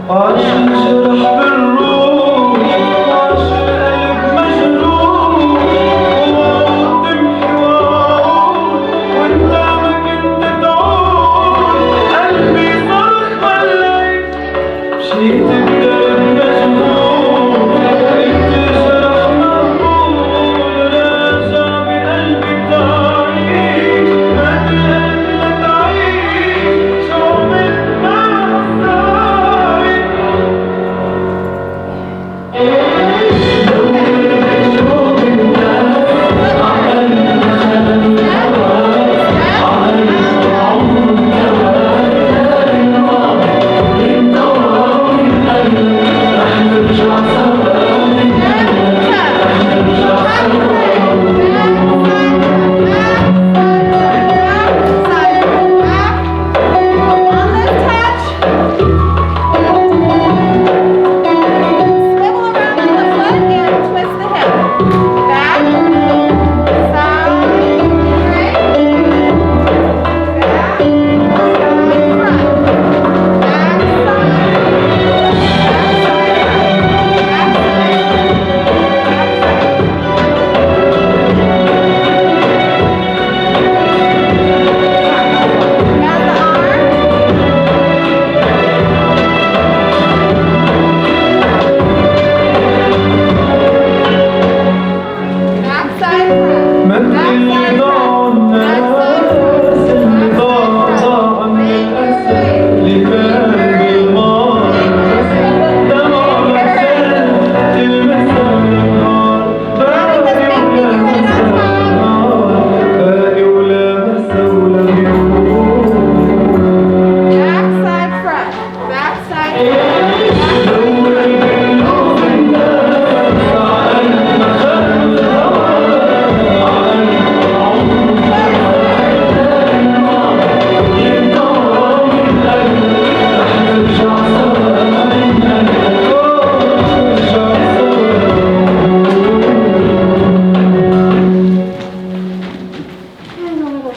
عاشق جرح بالروح وعاشق قلب مجروح وعود تمحي وعود وانت ما كنت تعود قلبي صرخ بالليل مشيت بدرب مجروح انت جرح مقبول راجع بقلبي تعيش ما تلقى تعيش شو عملت مع الصاير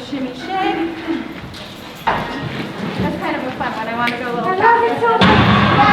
Shimmy shake. That's kind of a fun one. I want to go a little faster.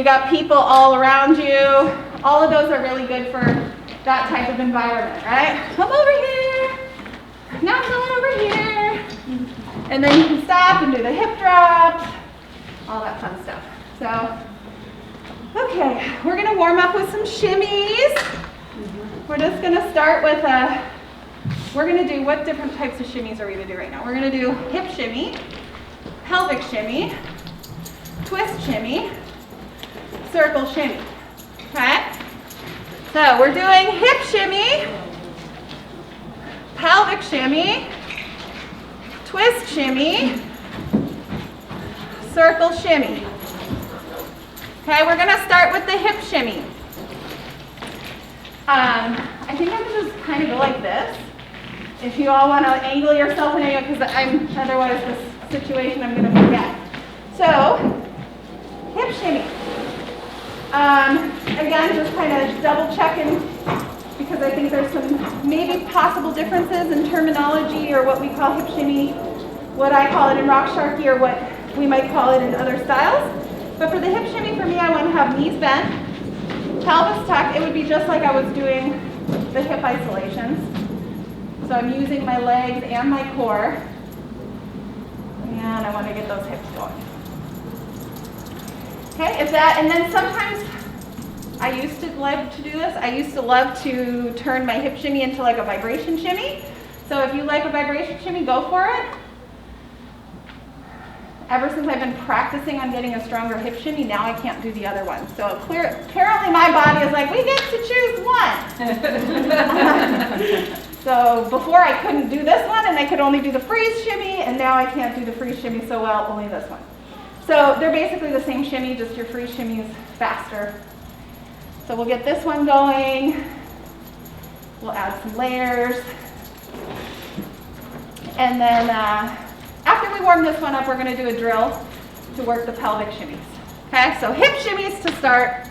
you got people all around you. All of those are really good for that type of environment, right? Come over here. Now I'm going over here. And then you can stop and do the hip drops, all that fun stuff. So, okay, we're gonna warm up with some shimmies. We're just gonna start with we're gonna do, what different types of shimmies are we gonna do right now? We're gonna do hip shimmy, pelvic shimmy, twist shimmy, circle shimmy, okay? So we're doing hip shimmy, pelvic shimmy, twist shimmy, circle shimmy. Okay, we're gonna start with the hip shimmy. I think I'm gonna just kind of go like this. If you all want to angle yourself in any, because otherwise this situation I'm gonna forget. So, hip shimmy. Again, just kind of double checking because I think there's some maybe possible differences in terminology or what we call hip shimmy, what I call it in rock sharky or what we might call it in other styles. But for the hip shimmy, for me, I want to have knees bent, pelvis tucked. It would be just like I was doing the hip isolations. So I'm using my legs and my core. And I want to get those hips going. Okay, and then sometimes I used to love to do this. I used to love to turn my hip shimmy into like a vibration shimmy. So if you like a vibration shimmy, go for it. Ever since I've been practicing on getting a stronger hip shimmy, now I can't do the other one. So apparently my body is like, we get to choose one. So before I couldn't do this one and I could only do the freeze shimmy, and now I can't do the freeze shimmy so well, only this one. So they're basically the same shimmy, just your freeze shimmy is faster. So we'll get this one going. We'll add some layers. And then after we warm this one up, we're going to do a drill to work the pelvic shimmies. Okay, so hip shimmies to start.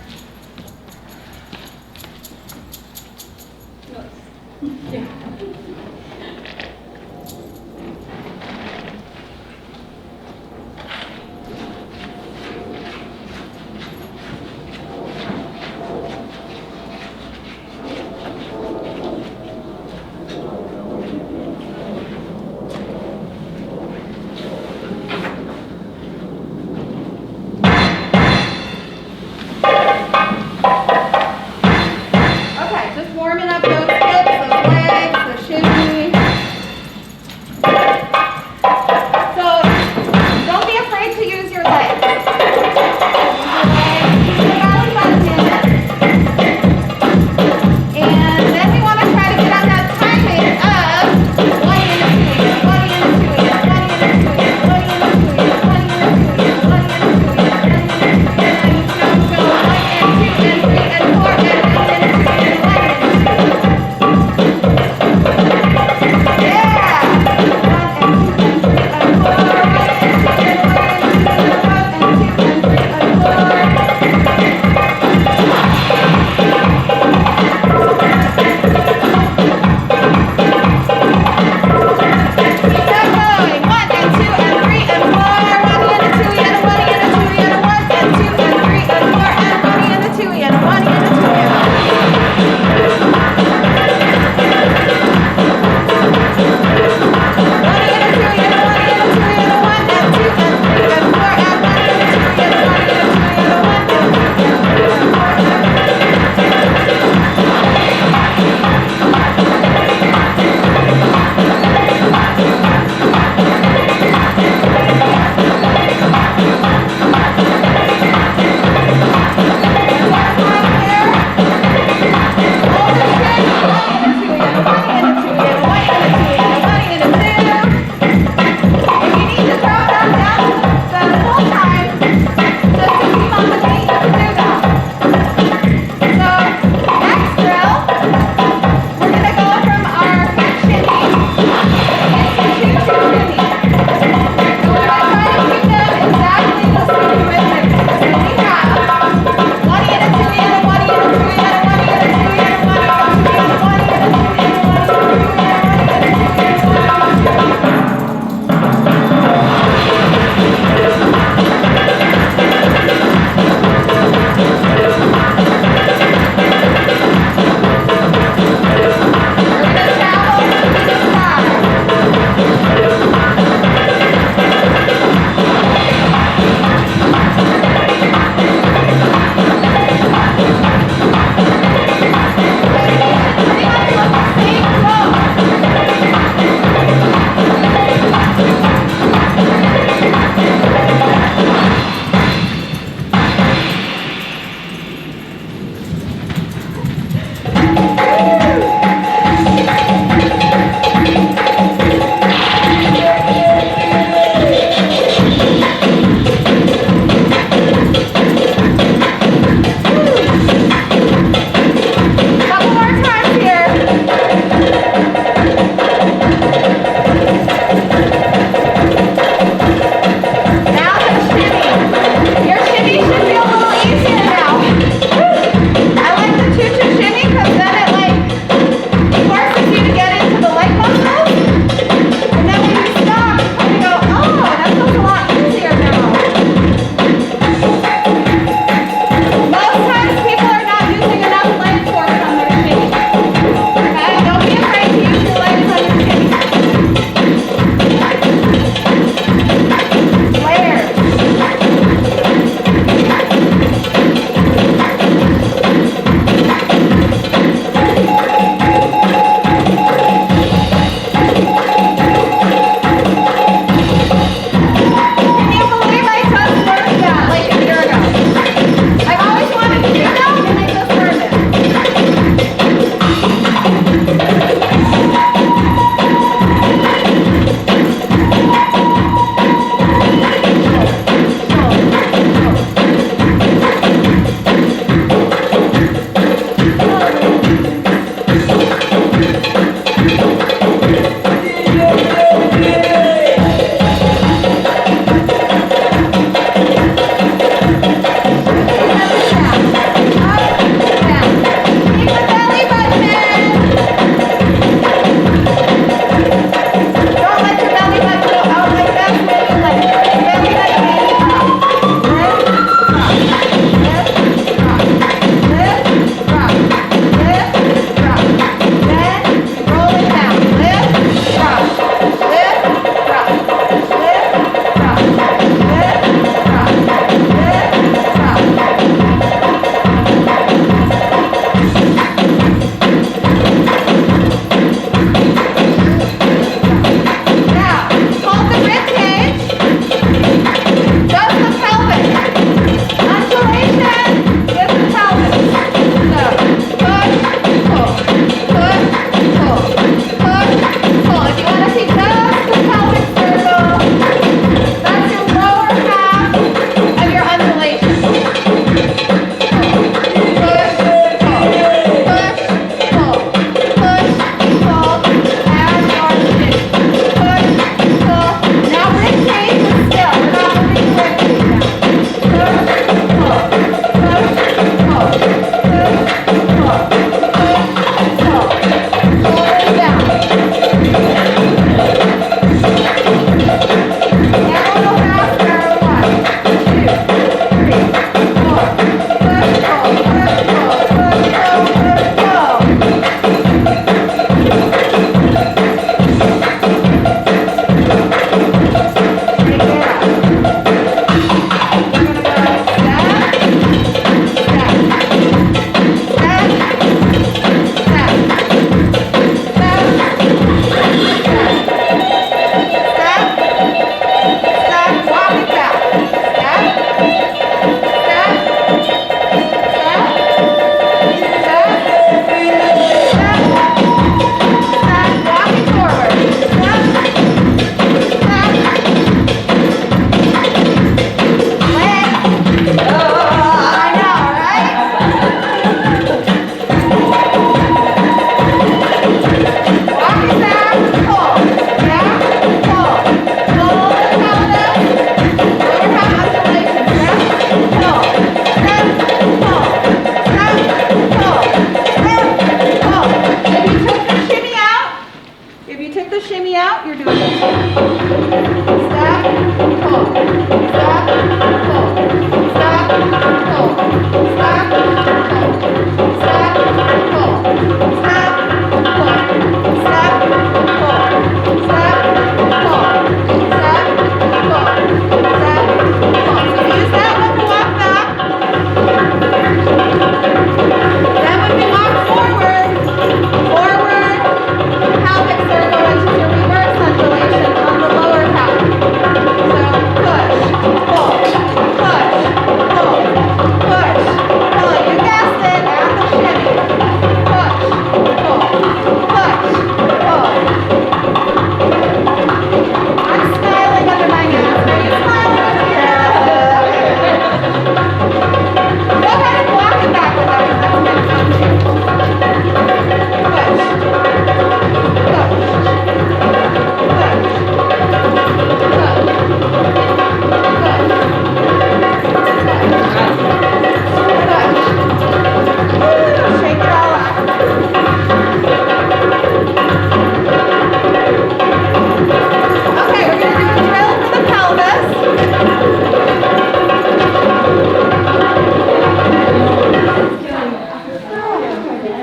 Yeah.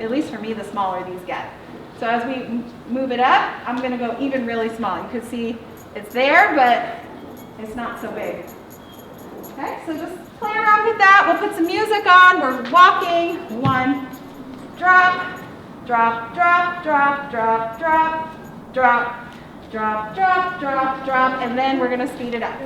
at least for me, the smaller these get. So as we move it up, I'm going to go even really small. You can see it's there, but it's not so big. Okay, so just play around with that. We'll put some music on. We're walking. 1, drop, drop, drop, drop, drop, drop, drop, drop, drop, drop, drop, and then we're going to speed it up.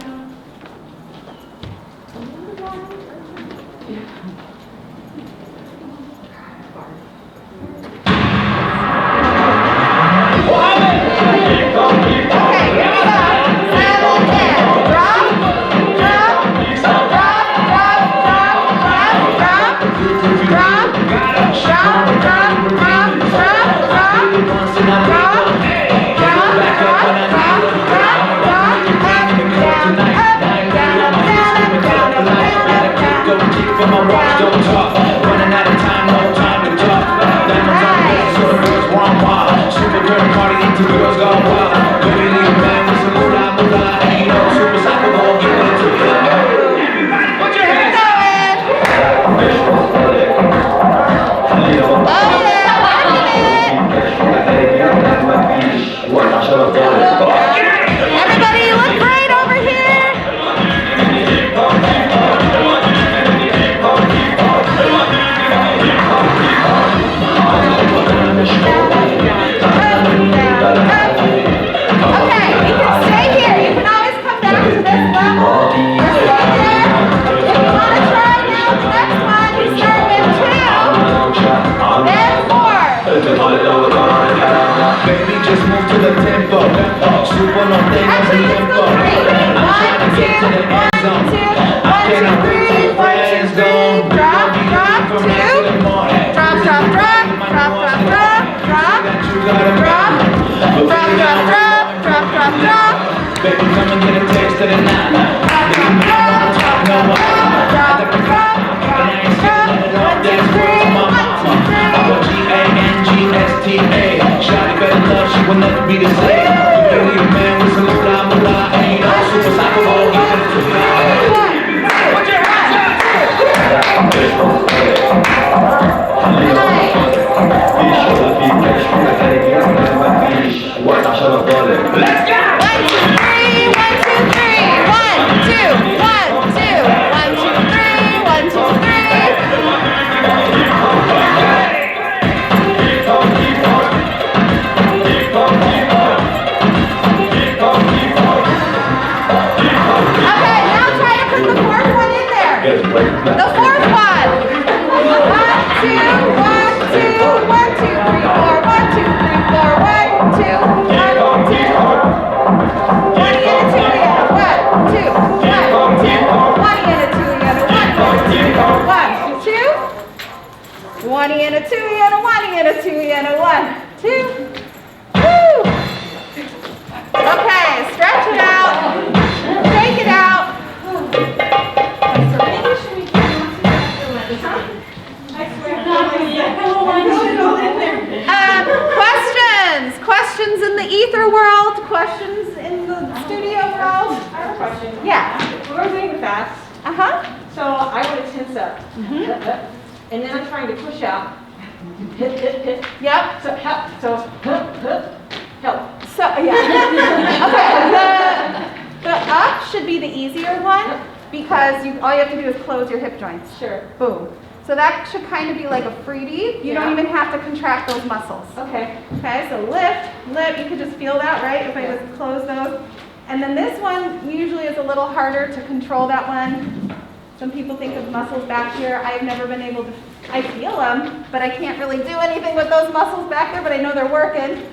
Boom. So that should kind of be like a freebie. You don't even have to contract those muscles. Okay. Okay, so lift, you could just feel that, right? If I just close those. And then this one usually is a little harder to control that one. Some people think of muscles back here. I've never been able to, I feel them, but I can't really do anything with those muscles back there, but I know they're working.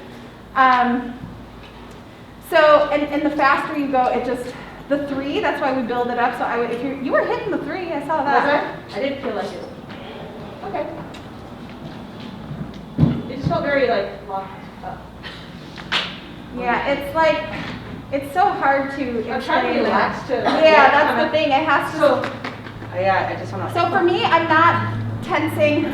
And the faster you go, it just, the 3, that's why we build it up. So I would, if you were hitting the 3, I saw that. Was I? I didn't feel like it. Okay. It just felt very like locked up. Yeah, it's like, it's so hard to explain. I'm trying to relax to. Yeah, that's the thing. It has to. So, yeah, I just want to. So for me, I'm not tensing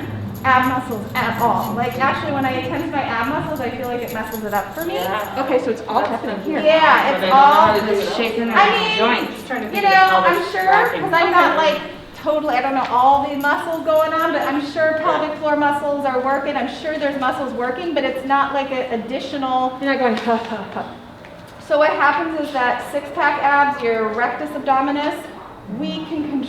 ab muscles at all. Like actually, when I tense my ab muscles, I feel like it messes it up for me. Yeah. Okay, so it's all happening here. Yeah, it's all. Just shaking I mean, joints. you know, I'm sure because I'm not like totally, I don't know all the muscles going on, but I'm sure pelvic floor muscles are working. I'm sure there's muscles working, but it's not like an additional. You're not going ha ha ha. So what happens is that six-pack abs, your rectus abdominis, we can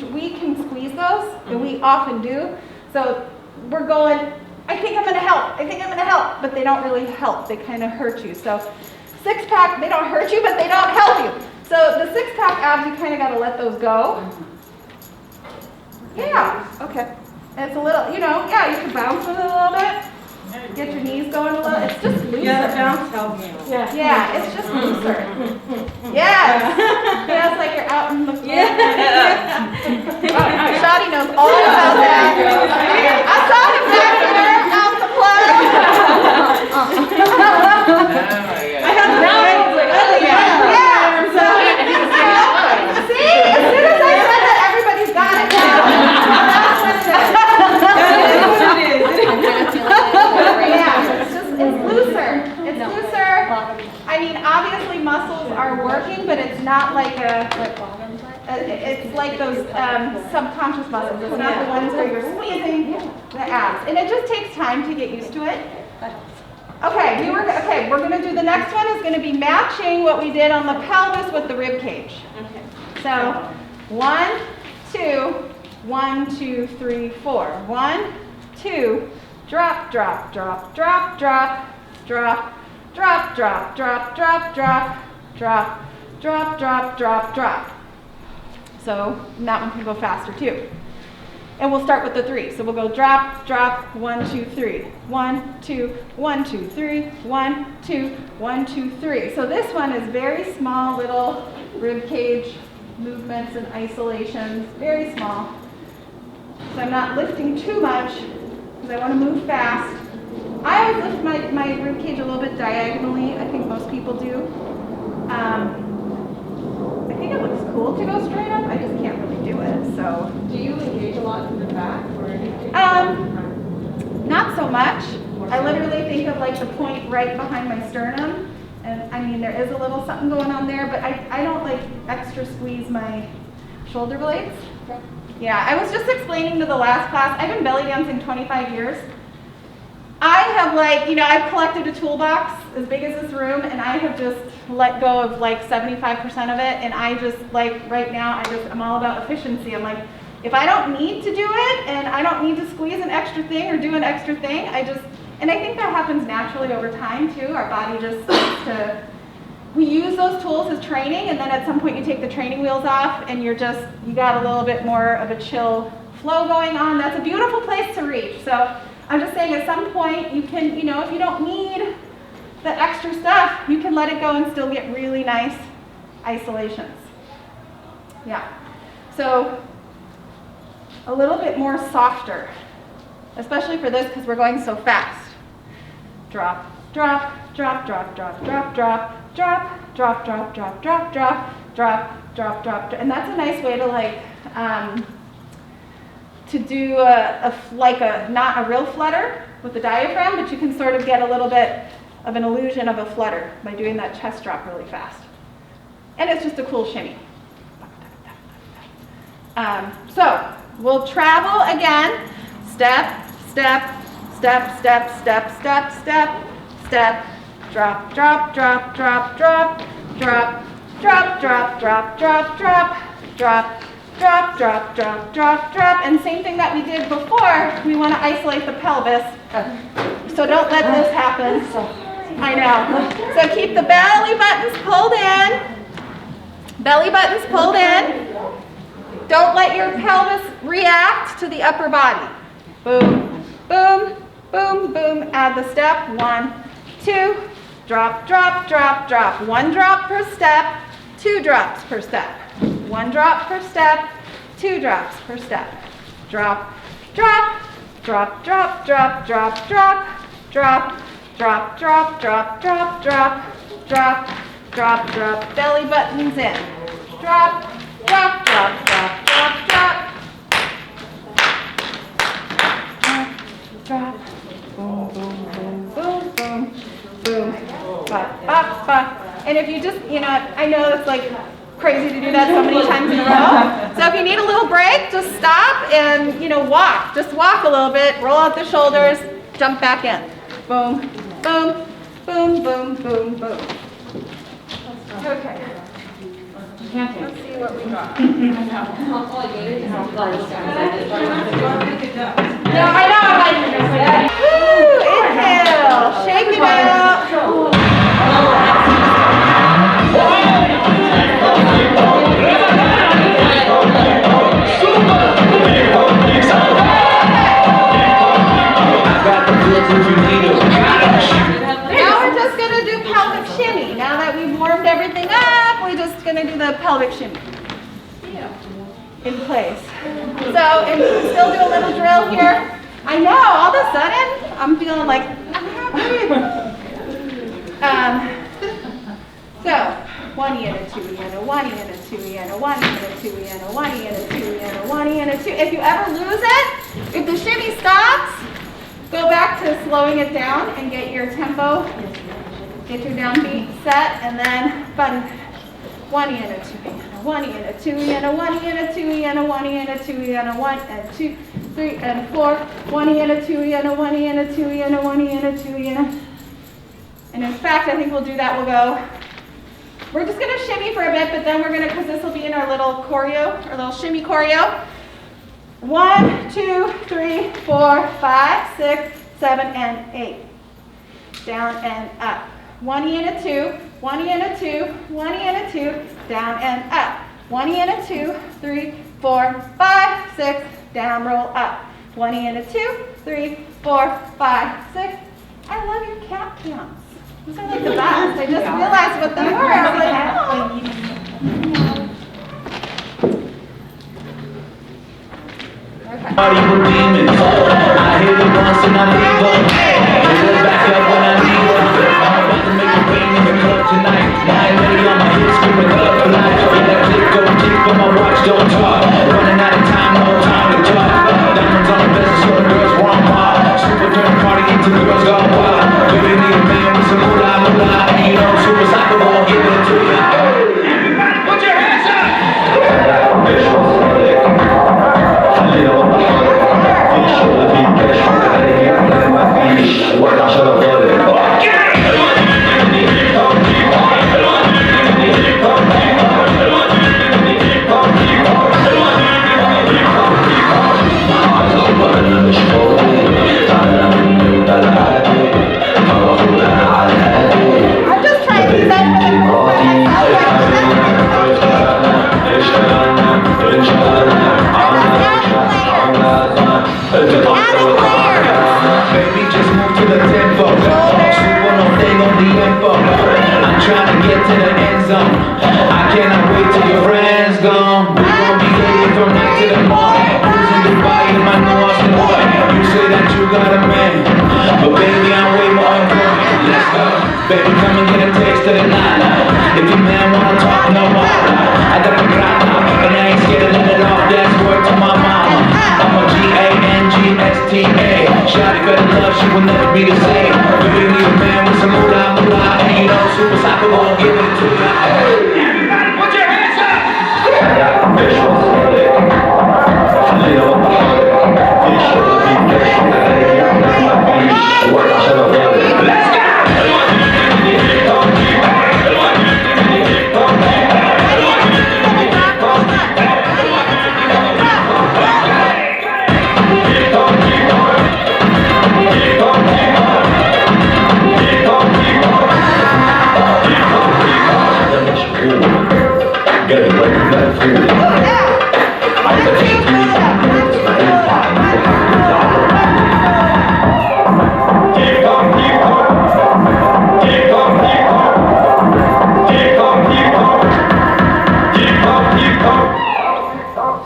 squeeze those, and we often do. So we're going, I think I'm gonna help, I think I'm gonna help, but they don't really help. They kind of hurt you. So six-pack, they don't hurt you, but they don't help you. So the six-pack abs, you kind of got to let those go. Yeah, okay. And it's a little, you know, yeah, you can bounce with it a little bit. Get your knees going a little. It's just looser. Yeah, the bounce helps. Yeah. Yeah, it's just looser. Yes. Yeah, it's like you're out in the floor. Yeah. Sadie knows all about that. I saw him back there out the I had the right. Like, oh yeah. Yeah. So, see, as soon as I said that, everybody's got it now. That's what it is. Yeah, it's looser. It's looser. I mean, obviously muscles are working, but it's not like it's like those subconscious muscles. It's not the ones where you're squeezing the abs. And it just takes time to get used to it. Okay, we're going to do the next one is going to be matching what we did on the pelvis with the rib cage. Okay. So 1, 2, 1, 2, 3, 4. 1, 2, drop, drop, drop, drop, drop, drop, drop, drop, drop, drop, drop, drop, drop, drop, drop, drop. So that one can go faster too. And we'll start with the 3. So we'll go drop, drop, 1, 2, 3. 1, 2, 1, 2, 3. 1, 2, 1, 2, 3. So this one is very small little rib cage movements and isolations, very small. So I'm not lifting too much because I want to move fast. I always lift my rib cage a little bit diagonally. I think most people do. I think it looks cool to go straight up. I just can't really do it. So. Do you engage a lot in the back or anything? Not so much. I literally think of like the point right behind my sternum. And I mean, there is a little something going on there, but I don't like extra squeeze my shoulder blades. Okay. Yeah, I was just explaining to the last class, I've been belly dancing 25 years. I have I've collected a toolbox as big as this room, and I have just let go of like 75% of it, and I just right now, I'm all about efficiency. I'm like, if I don't need to do it, and I don't need to squeeze an extra thing or do an extra thing, and I think that happens naturally over time too. Our body just we use those tools as training, and then at some point you take the training wheels off and you got a little bit more of a chill flow going on. That's a beautiful place to reach. So I'm just saying at some point you can, if you don't need the extra stuff, you can let it go and still get really nice isolations. Yeah. So a little bit more softer, especially for this because we're going so fast. Drop, drop, drop, drop, drop, drop, drop, drop, drop, drop, drop, drop, drop, drop, drop, drop, and that's a nice way to do not a real flutter with the diaphragm, but you can sort of get a little bit of an illusion of a flutter by doing that chest drop really fast. And it's just a cool shimmy. So we'll travel again. Step, step, step, step, step, step, step, step, drop, drop, drop, drop, drop, drop, drop, drop, drop, drop, drop, drop, drop, drop, drop, drop, drop. And same thing that we did before, we want to isolate the pelvis. So don't let this happen. I know. So keep the belly buttons pulled in. Belly buttons pulled in. Don't let your pelvis react to the upper body. Boom, boom, boom, boom. Add the step. 1, 2, drop, drop, drop, drop. 1 drop per step, 2 drops per step. 1 drop per step, 2 drops per step. Drop, drop, drop, drop, drop, drop, drop, drop, drop, drop, drop, drop, drop, drop, drop, drop. Belly buttons in. Drop, drop, drop, drop, drop, drop. Drop. Boom, boom, boom, boom, boom, boom. Ba, ba, ba. And if you just, I know it's like crazy to do that so many times in a row. So if you need a little break, just stop and, you know, walk. Just walk a little bit, roll out the shoulders, jump back in. Boom, boom, boom, boom, boom, boom. Okay. Let's see what we got. No, I know. Woo! Inhale. Shake it out. Now we're just going to do pelvic shimmy. Now that we've warmed everything up, we're just going to do the pelvic shimmy in place. So, and we can still do a little drill here. I know, all of a sudden, I'm feeling like, so, 1 E and a 2 E and a 1 E and a 2 E and a 1 E and a 2 E and a 1 E and a 2 E and a 1 E and a 2. If you ever lose it, if the shimmy stops, go back to slowing it down and get your tempo, get your downbeat set, and then button 1 E and a 2 E and a 1 E and a 2 E and a 1 E and a 2 E and a 1 E and a 2 E and a 1 and 2, 3 and 4, 1 E and a 2 E and a 1 E and a 2 E and a 1 E and a 2 E and a. And in fact, I think we'll do that. We'll go. We're just going to shimmy for a bit, but then we're going to, because this will be in our little choreo, our little shimmy choreo. 1, 2, 3, 4, 5, 6, 7, and 8. Down and up. 1 E and a 2, 1 E and a 2, 1 E and a 2, down and up. 1 E and a 2, 3, 4, 5, 6, down, roll up. 1 E and a 2, 3, 4, 5, 6. I love your cat counts. Those are like the best. I just realized what they were. I was like, oh. Okay. Party with demons. I hit it once and I leave her. Hit it back up when I need her. I'm about to make a rain in the club tonight. My lady on my hips, screaming up for life. Yeah, that click go tick, but my watch don't talk. Running out of time, no time to talk. Diamonds on the best, so the girls want more. Super turn party into the girls go wild. Baby need a man with some moolah, moolah. And you know, super psycho, won't give it to you. Everybody put your hands up! I'm just trying to set Baby, just move to the tempo. Super no thing on the info. I'm trying to get to the end zone. I cannot wait till your friends gone. We gon' be waiting from night to the morning. Cruising Dubai in my new Austin boy. You say that you got a man, but baby, I'm way more important. Let's go. Baby, come and get a taste of the night. If your man wanna talk no more, I got a grana, and I ain't scared to let it off. That's word to my mama. I'm a G-A-N-G-S-T-A. Shawty better love, she will never be the same. Baby, need a man with some moolah, moolah. And you know, super psycho won't give it to you. Everybody put your hands up! Let's go!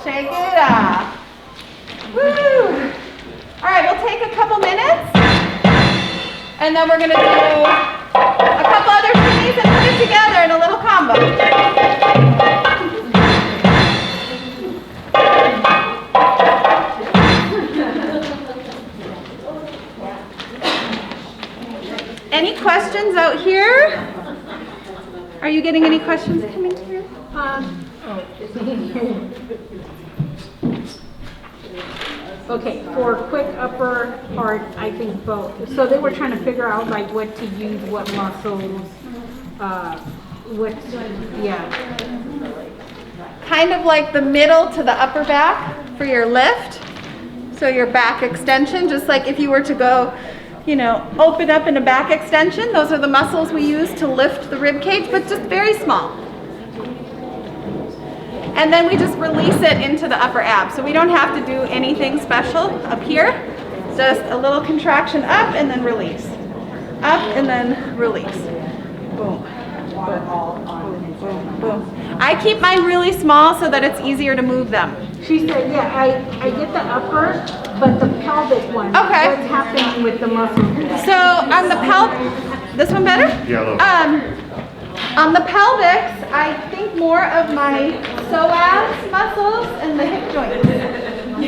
Shake it off. Woo! All right, we'll take a couple minutes, and then we're going to do a couple other shimmies and put it together in a little combo. Any questions out here? Are you getting any questions coming through? Okay, for quick upper part, I think both. So they were trying to figure out like what to use, what muscles, yeah. Kind of like the middle to the upper back for your lift. So your back extension, just like if you were to go, you know, open up in a back extension, those are the muscles we use to lift the rib cage, but just very small. And then we just release it into the upper abs. So we don't have to do anything special up here. Just a little contraction up and then release. Up and then release. Boom. Boom, boom, boom. I keep mine really small so that it's easier to move them. She said, yeah, I get the upper, but the pelvic one. Okay. What's happening with the muscles? So on the this one better? Yeah, on the pelvics, I think more of my psoas muscles and the hip joints.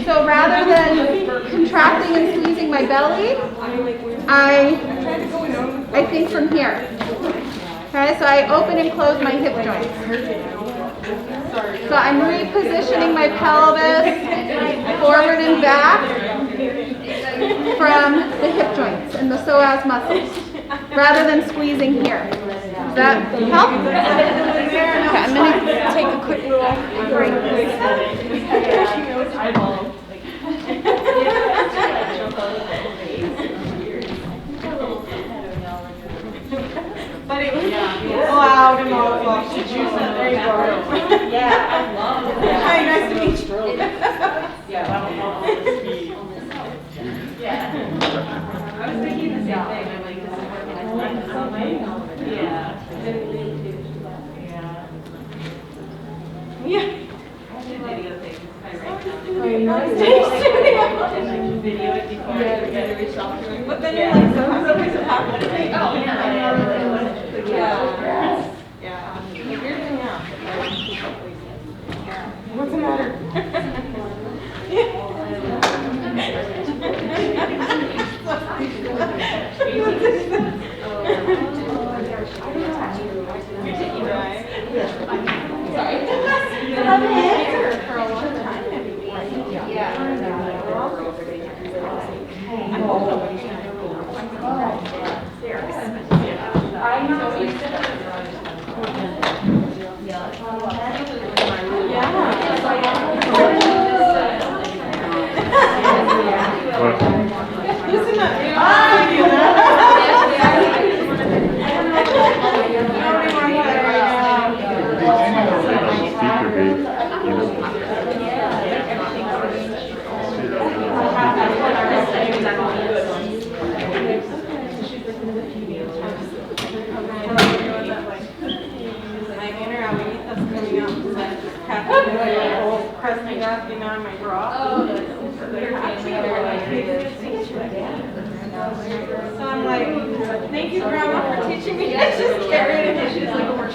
So rather than contracting and squeezing my belly, I think from here. Okay, so I open and close my hip joints. So I'm repositioning my pelvis forward and back from the hip joints and the psoas muscles, rather than squeezing here. Does that help? Okay, I'm going to take a quick little break. But it was loud and all off the juice. There you go. Yeah. Hi, nice to meet you. Yeah. I was thinking the same thing. I'm like, this is working. Yeah. Yeah. I did video things. Video it before I reach out to him. But then you're like, sometimes it happens. Oh, yeah. Yeah. You're weirding out. What's the matter? Sorry. I've been here for a long time. Yeah. I hope nobody's going to do my bra. So I'm like, thank you, Grandma, for teaching me to just get rid of it. She's like, oh, we're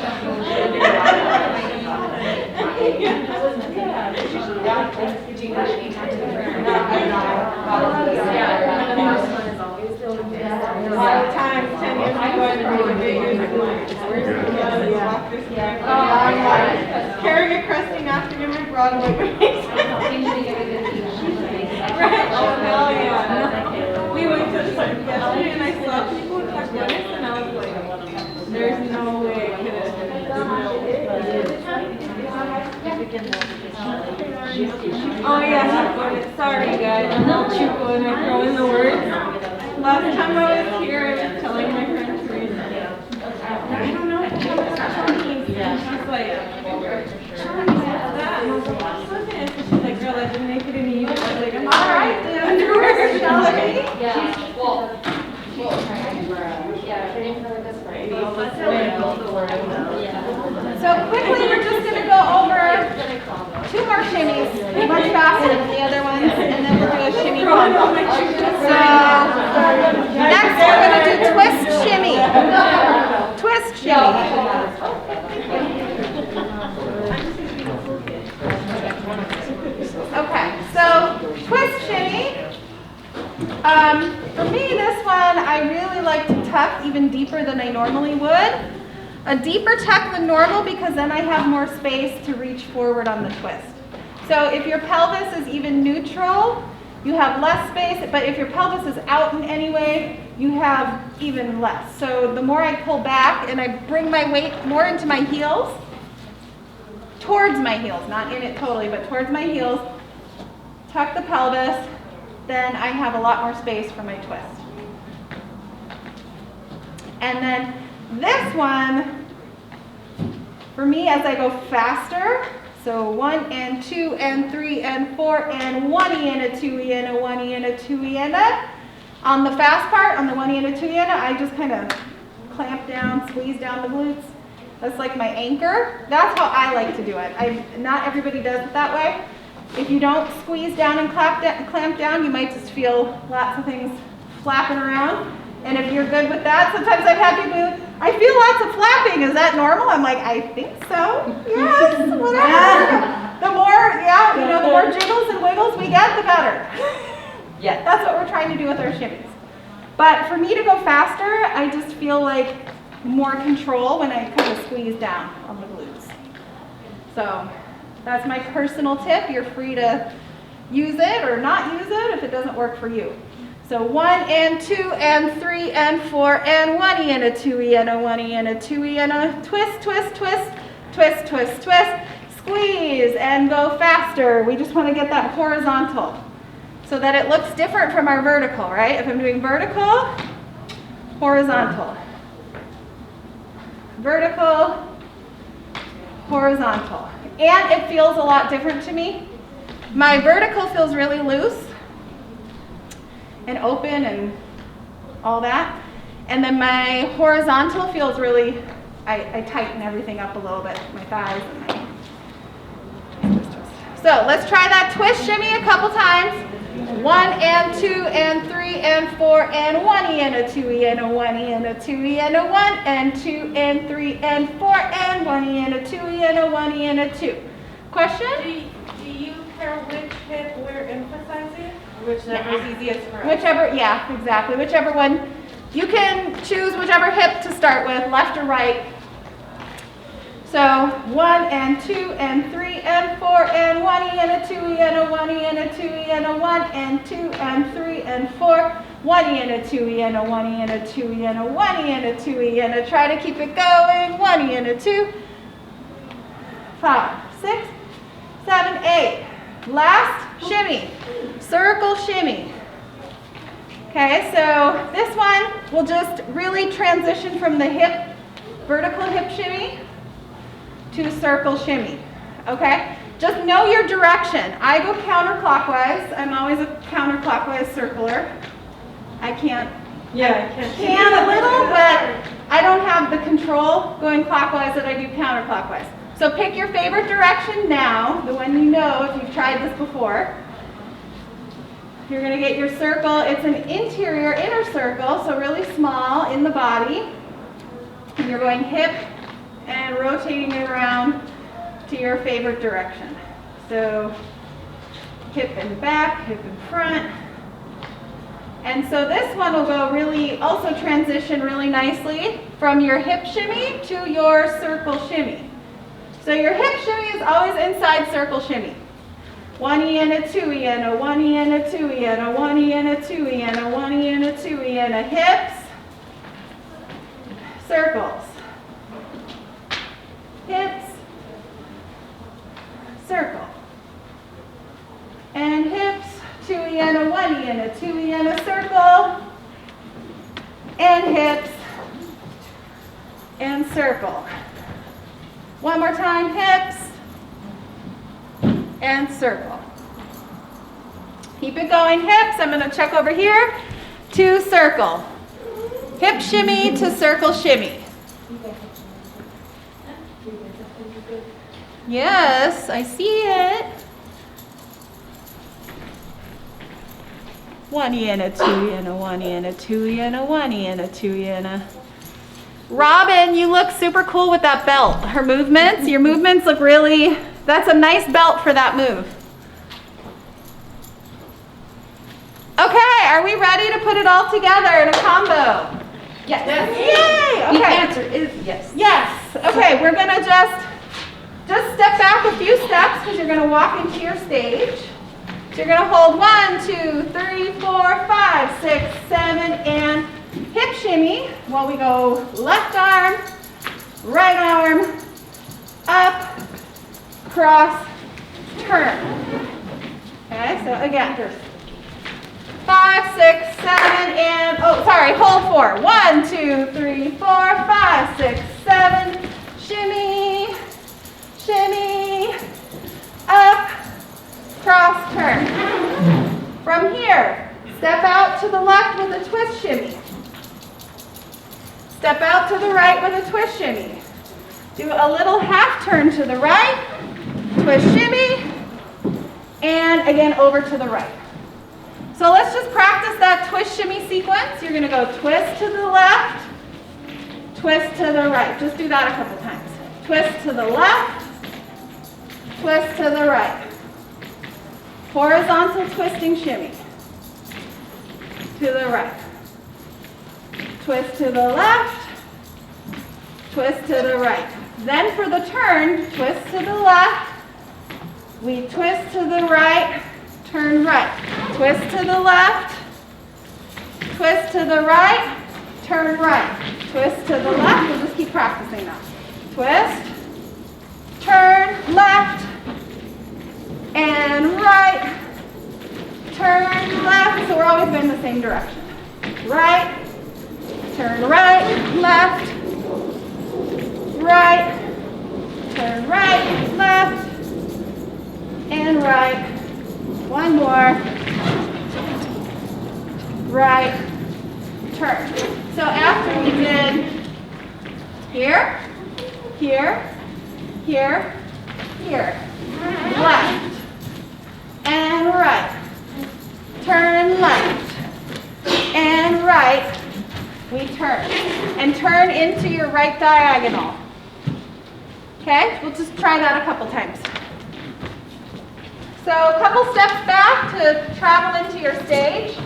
times 10 years ago, I carrying a crusty napkin in my bra to wipe my face. We went to the park yesterday and I saw people with tacones and I was like, there's no way I could have. Oh yeah, sorry guys, I'm not Chuko and I throw in the words. Last time I was here, I was telling my friend Teresa, I don't know if she was talking. She's like, that. And I was like, what's with it? She's like, girl, that didn't make it any easier. I was like, I'm alright, then. So quickly, we're just going to go over 2 more shimmies, much faster than the other ones, and then we'll do a shimmy combo. So next we're going to do twist shimmy. Twist shimmy. Okay, so twist shimmy. For me, this one I really like to tuck even deeper than I normally would. A deeper tuck than normal because then I have more space to reach forward on the twist. So if your pelvis is even neutral, you have less space, but if your pelvis is out in any way, you have even less. So the more I pull back and I bring my weight more into my heels, towards my heels, not in it totally, but towards my heels, tuck the pelvis, then I have a lot more space for my twist. And then this one, for me, as I go faster, so 1 and 2 and 3 and 4 and 1 and a 2 and a 1 and a 2 and a. On the fast part, on the 1 and a 2 and a, I just kind of clamp down, squeeze down the glutes. That's like my anchor. That's how I like to do it. Not everybody does it that way. If you don't squeeze down and clamp down, you might just feel lots of things flapping around. And if you're good with that, sometimes I've had people who, I feel lots of flapping. Is that normal? I'm like, I think so. Yes, whatever. The more, yeah, you know, the more jiggles and wiggles we get, the better. Yeah, that's what we're trying to do with our shimmies. But for me to go faster, I just feel like more control when I kind of squeeze down on the glutes. So that's my personal tip. You're free to use it or not use it if it doesn't work for you. So 1 and 2 and 3 and 4 and 1 and a 2 and a 1 and a 2 and a twist, twist, twist, twist, twist, twist, squeeze and go faster. We just want to get that horizontal so that it looks different from our vertical, right? If I'm doing vertical, horizontal, vertical, horizontal. And it feels a lot different to me. My vertical feels really loose and open and all that. And then my horizontal feels really, I tighten everything up a little bit, my thighs and my twist, twist. So let's try that twist shimmy a couple times. 1 and 2 and 3 and 4 and 1 and a 2 and a 1 and a 2 and a 1 and 2 and 3 and 4 and 1 and a 2 and a 1 and a 2. Question? Do you care which hip we're emphasizing? Whichever is easiest for us. Whichever, yeah, exactly. Whichever one. You can choose whichever hip to start with, left or right. So 1 and 2 and 3 and 4 and 1 and a 2 and a 1 and a 2 and a 1 and 2 and 3 and 4, 1 and a 2 and a 1 and a 2 and a 1 and a 2 and a. Try to keep it going. 1 and a 2, 5, 6, 7, 8. Last shimmy, circle shimmy. Okay, so this one will just really transition from the hip, vertical hip shimmy to circle shimmy. Okay, just know your direction. I go counterclockwise. I'm always a counterclockwise circler. I can't. Yeah, I can a little, but I don't have the control going clockwise that I do counterclockwise. So pick your favorite direction now, the one you know if you've tried this before. You're going to get your circle. It's an interior inner circle, so really small in the body. And you're going hip and rotating it around to your favorite direction. So hip and back, hip and front. And so this one will go really, also transition really nicely from your hip shimmy to your circle shimmy. So your hip shimmy is always inside circle shimmy. 1 and a 2 and a 1 and a 2 and a 1 and a 2 and a 1 and a 2 and a hips, circles, hips, circle, and hips, 2 and a 1 and a 2 and a circle, and hips, and circle. One more time, hips, and circle. Keep it going, hips. I'm going to check over here to circle. Hip shimmy to circle shimmy. Yes, I see it. 1 and a 2 and a 1 and a 2 and a 1 and a 2 and a. Robin, you look super cool with that belt. Her movements, your movements look really, that's a nice belt for that move. Okay, are we ready to put it all together in a combo? Yes. Yay! Okay. answer is yes. Yes. Okay, we're gonna just step back a few steps because you're gonna walk into your stage. So you're gonna hold 1, 2, 3, 4, 5, 6, 7, and hip shimmy while we go left arm, right arm, up, cross, turn. Okay, so again, 5, 6, 7, and, oh, sorry, hold 4. 1, 2, 3, 4, 5, 6, 7, shimmy, shimmy, up, cross, turn. From here, step out to the left with a twist shimmy. Step out to the right with a twist shimmy. Do a little half turn to the right, twist shimmy, and again over to the right. So let's just practice that twist shimmy sequence. You're going to go twist to the left, twist to the right. Just do that a couple times. Twist to the left, twist to the right. Horizontal twisting shimmy. To the right. Twist to the left, twist to the right. Then for the turn, twist to the left, we twist to the right, turn right. Twist to the left, twist to the right, turn right. Twist to the left, we'll just keep practicing now. Twist, turn left, and right, turn left. So we're always going the same direction. Right, turn right, left, right, turn right, left, and right. One more. Right, turn. So after we did here, here, here, here, left, and right, turn left, and right, we turn. And turn into your right diagonal. Okay, we'll just try that a couple times. So a couple steps back to travel into your stage.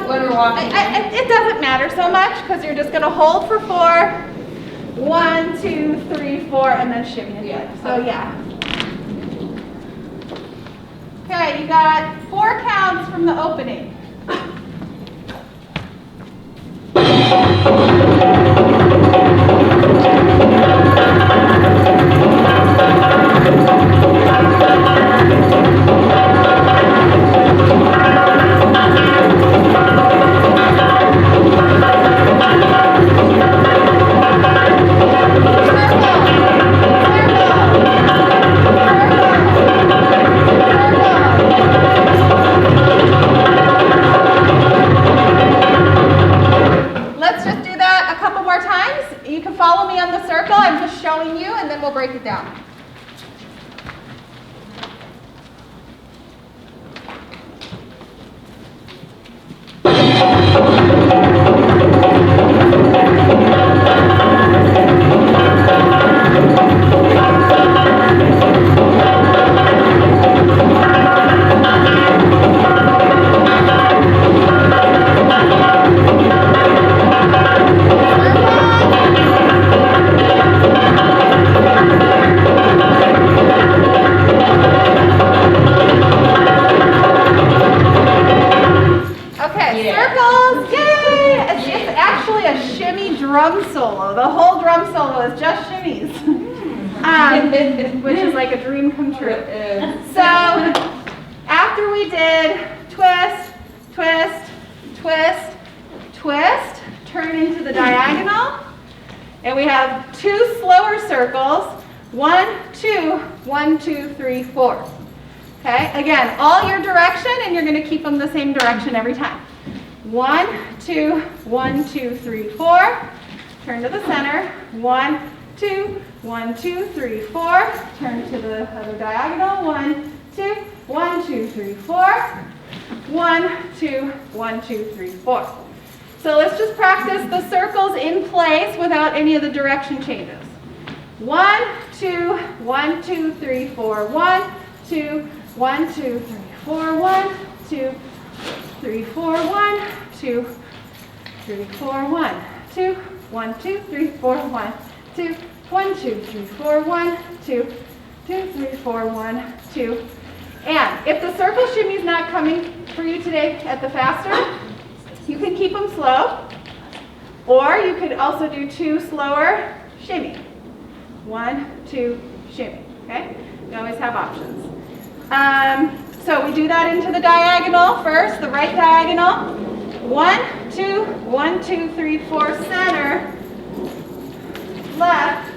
When we're walking. It doesn't matter so much because you're just going to hold for 4. 1, 2, 3, 4, and then shimmy in place. So yeah. Okay, you got 4 counts from the opening. Follow me on the circle. I'm just showing you, and then we'll break it down. Drum solo. The whole drum solo is just shimmies, which is like a dream come true. So after we did twist, twist, twist, twist, turn into the diagonal, and we have 2 slower circles. 1, 2, 1, 2, 3, 4. Okay, again, all your direction, and you're going to keep them the same direction every time. 1, 2, 1, 2, 3, 4. Turn to the center. 1, 2, 1, 2, 3, 4. Turn to the other diagonal. 1, 2, 1, 2, 3, 4. 1, 2, 1, 2, 3, 4. So let's just practice the circles in place without any of the direction changes. 1, 2, 1, 2, 3, 4, 1, 2, 1, 2, 3, 4, 1, 2, 3, 4, 1, 2, 3, 4, 1, 2, 1, 2, 3, 4, 1, 2, 1, 2, 3, 4, 1, 2, 2, 3, 4, 1, 2. And if the circle shimmy is not coming for you today at the faster, you can keep them slow, or you could also do 2 slower shimmy. 1, 2, shimmy, okay? You always have options. So we do that into the diagonal first, the right diagonal. 1, 2, 1, 2, 3, 4, center, left,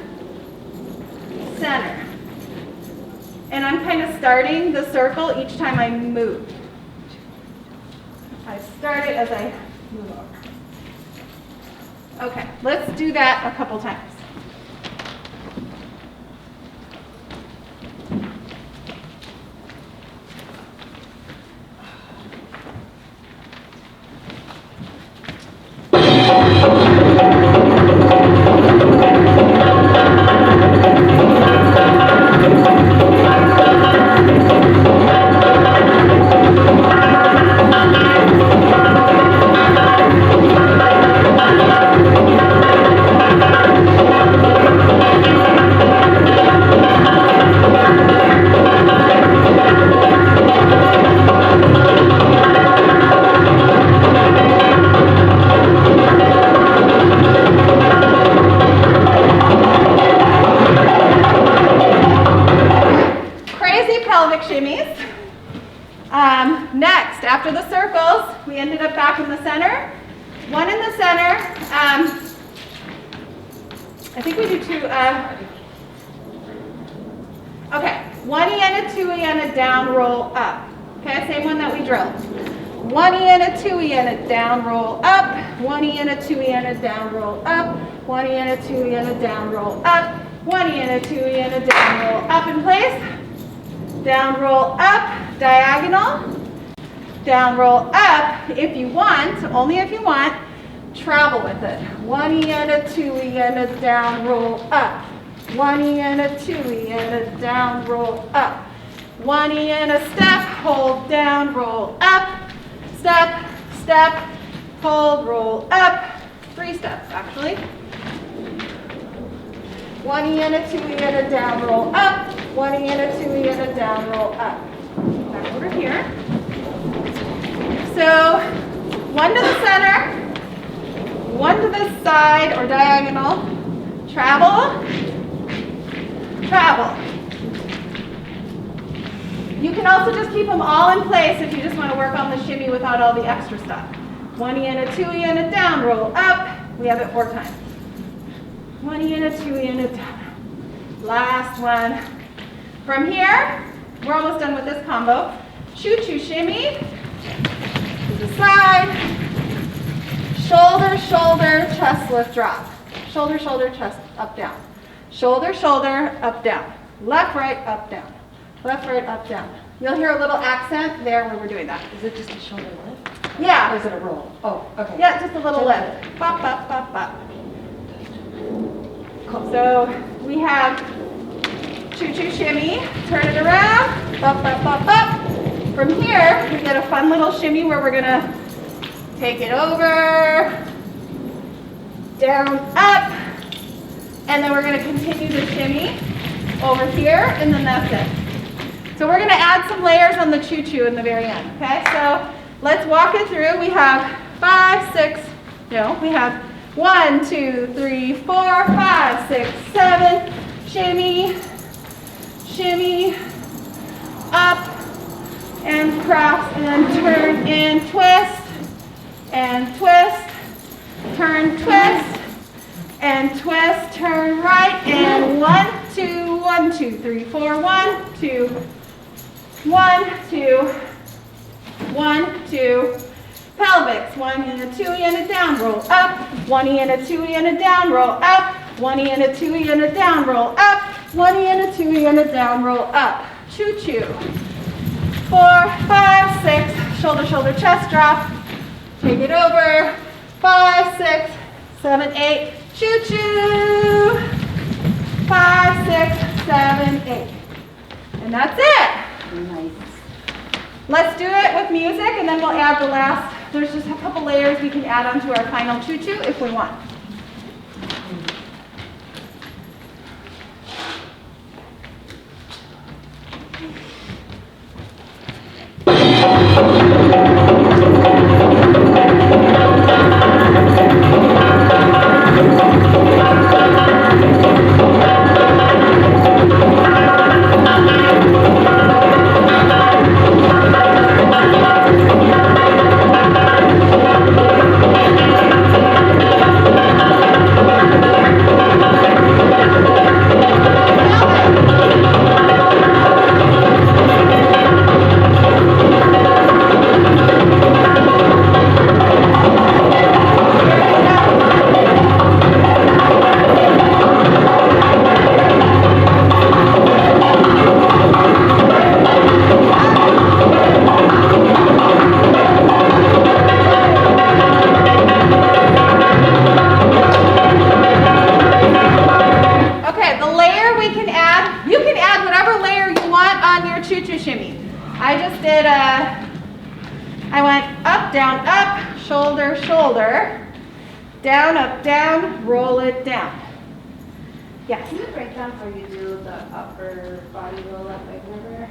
center. And I'm kind of starting the circle each time I move. I start it as I move over. Okay, let's do that a couple times. Next, after the circles, we ended up back in the center. 1 in the center. I think we do 2. Okay, 1 E and a 2 E and a down, roll up. Okay, same one that we drilled. 1 E and a 2 E and a down, roll up. 1 E and a 2 E and a down, roll up. 1 E and a 2 E and a down, roll up. 1 E and a 2 E and a down, roll up in place. Down, roll up, diagonal. Down, roll up. If you want, only if you want, travel with it. 1 E and a 2 E and a down, roll up. 1 E and a 2 E and a down, roll up. 1 E and a step, hold down, roll up. Step, step, hold, roll up. 3 steps actually. 1 E and a 2 E and a down, roll up. 1 E and a 2 E and a down, roll up. Back over here. So 1 to the center, 1 to the side or diagonal, travel, travel. You can also just keep them all in place if you just want to work on the shimmy without all the extra stuff. 1 E and a 2 E and a down, roll up. We have it 4 times. 1 E and a 2 E and a down. Last one. From here, we're almost done with this combo. Choo-choo shimmy. To the side, shoulder, shoulder, chest lift, drop. Shoulder, shoulder, chest, up, down. Shoulder, shoulder, up, down. Left, right, up, down. Left, right, up, down. You'll hear a little accent there when we're doing that. Is it just a shoulder lift? Yeah. Or is it a roll? Oh, okay. Yeah, just a little lift. Bop, bop, bop, bop. Cool. So we have choo-choo shimmy, turn it around, bop, bop, bop, bop. From here, we get a fun little shimmy where we're gonna take it over, down, up, and then we're gonna continue the shimmy over here, and then that's it. So we're gonna add some layers on the choo-choo in the very end, okay? So let's walk it through. We have 1, 2, 3, 4, 5, 6, 7, shimmy, shimmy, up, and cross, and turn, and twist, turn, twist, and twist, turn right, and 1, 2, 1, 2, 3, 4, 1, 2, 1, 2, 1, 2, pelvics, 1 and a 2 E and a down, roll up, 1 E and a 2 E and a down, roll up, 1 E and a 2 E and a down, roll up, 1 E and a 2 E and a down, roll up, choo-choo. 4, 5, 6, shoulder, shoulder, chest drop. Take it over. 5, 6, 7, 8, choo-choo. 5, 7, 8. And that's it. Nice. Let's do it with music, and then we'll add the last. There's just a couple layers we can add onto our final choo-choo if we want. I went up, shoulder, shoulder, down, up, down, roll it down. Yes? Can you break down how you do the upper body roll up like river?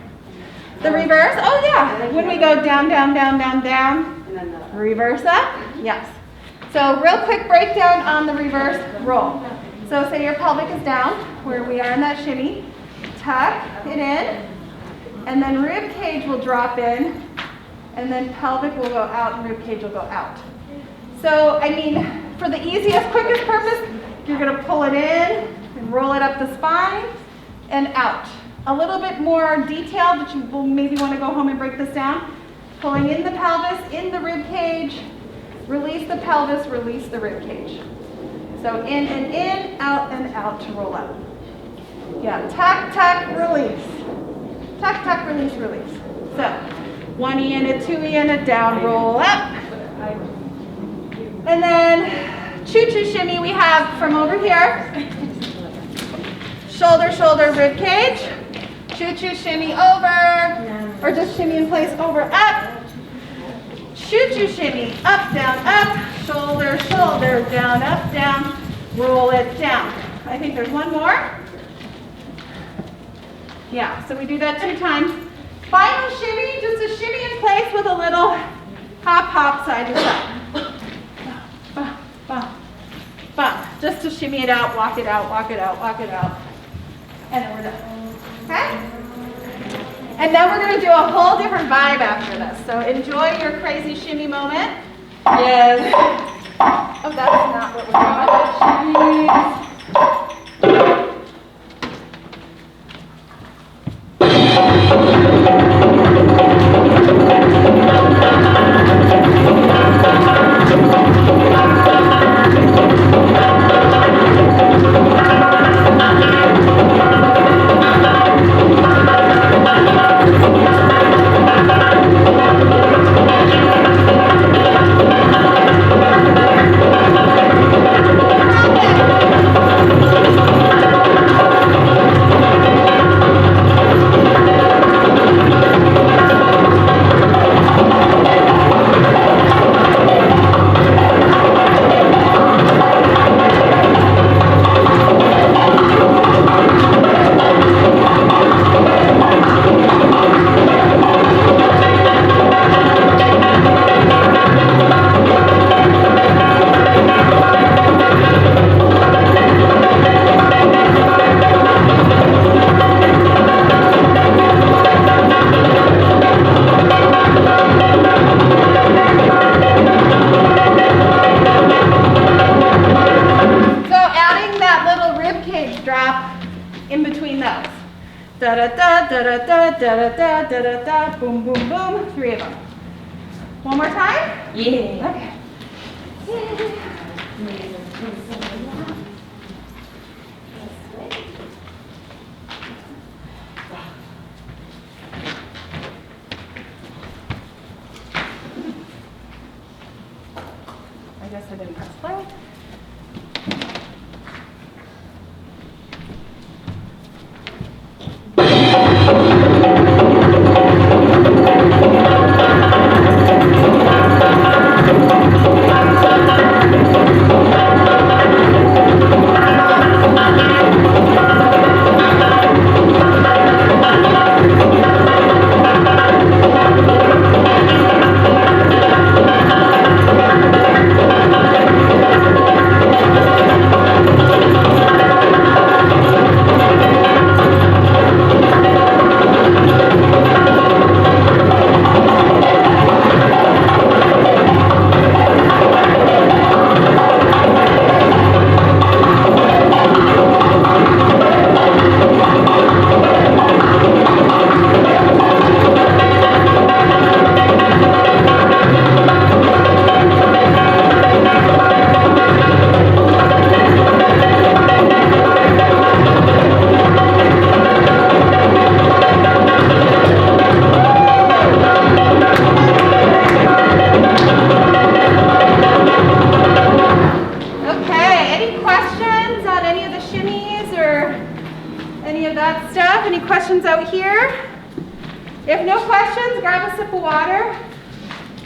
The reverse? Oh yeah. When we go down, down, down, down, down, And then the reverse up? Yes. So real quick breakdown on the reverse roll. So say your pelvic is down, where we are in that shimmy. Tuck it in, and then rib cage will drop in, and then pelvic will go out and rib cage will go out. So, I mean, for the easiest, quickest purpose, you're gonna pull it in and roll it up the spine and out. A little bit more detailed, but you will maybe wanna go home and break this down. Pulling in the pelvis, in the rib cage, release the pelvis, release the rib cage. So in and in, out and out to roll up. Yeah, tuck, tuck, release. Tuck, tuck, release, release. So, 1E in it, 2E in it, down, roll up. And then, choo-choo shimmy we have from over here. Shoulder, shoulder, rib cage. Choo-choo shimmy over, or just shimmy in place, over, up. Choo-choo shimmy, up, up, shoulder, shoulder, down, roll it down. I think there's one more. Yeah, so we do that 2 times. Final shimmy, just a shimmy in place with a little hop, hop, side to side. Bump, bump, bump. Just to shimmy it out, walk it out, walk it out, walk it out. And then we're done. Okay? And then we're going to do a whole different vibe after this. So enjoy your crazy shimmy moment. Yes. Oh, that's not what we're doing. Da-da-da, boom, boom, boom, 3 of them. One more time? Yeah. Okay. I guess I didn't press play. any of that stuff. Any questions out here? If no questions, grab a sip of water.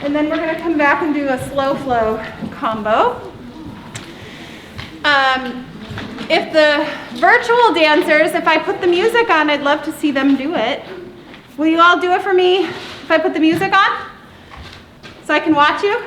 And then we're going to come back and do a slow flow combo. If the virtual dancers, if I put the music on, I'd love to see them do it. Will you all do it for me if I put the music on? So I can watch you?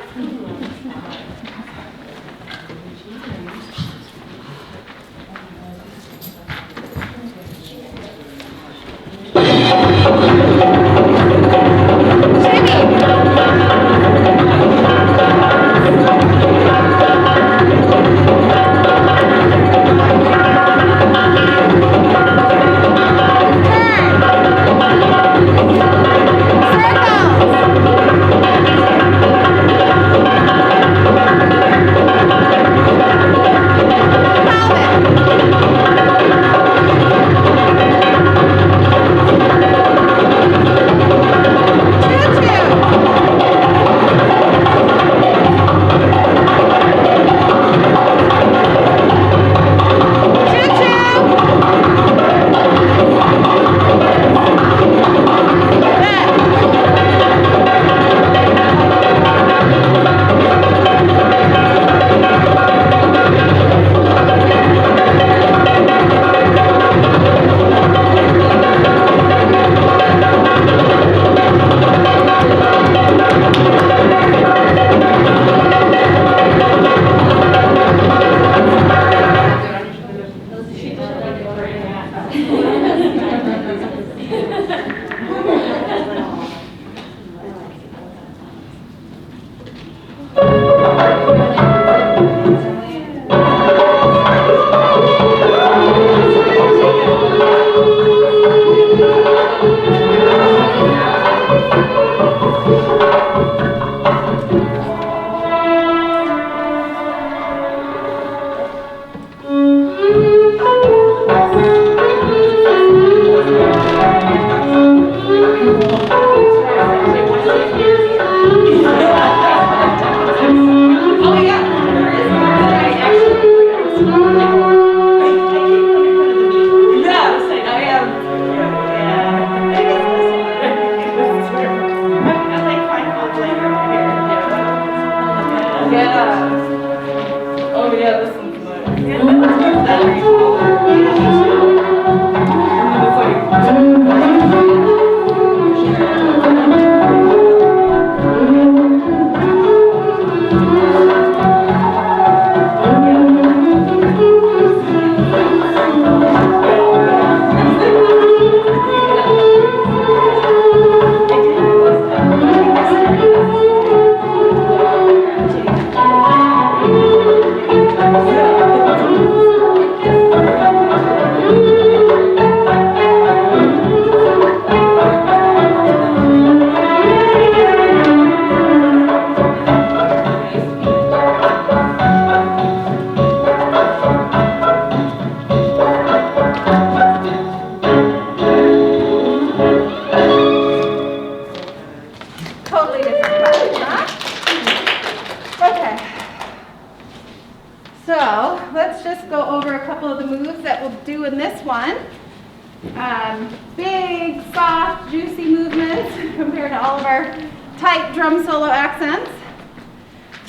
Big, soft, juicy movements compared to all of our tight drum solo accents.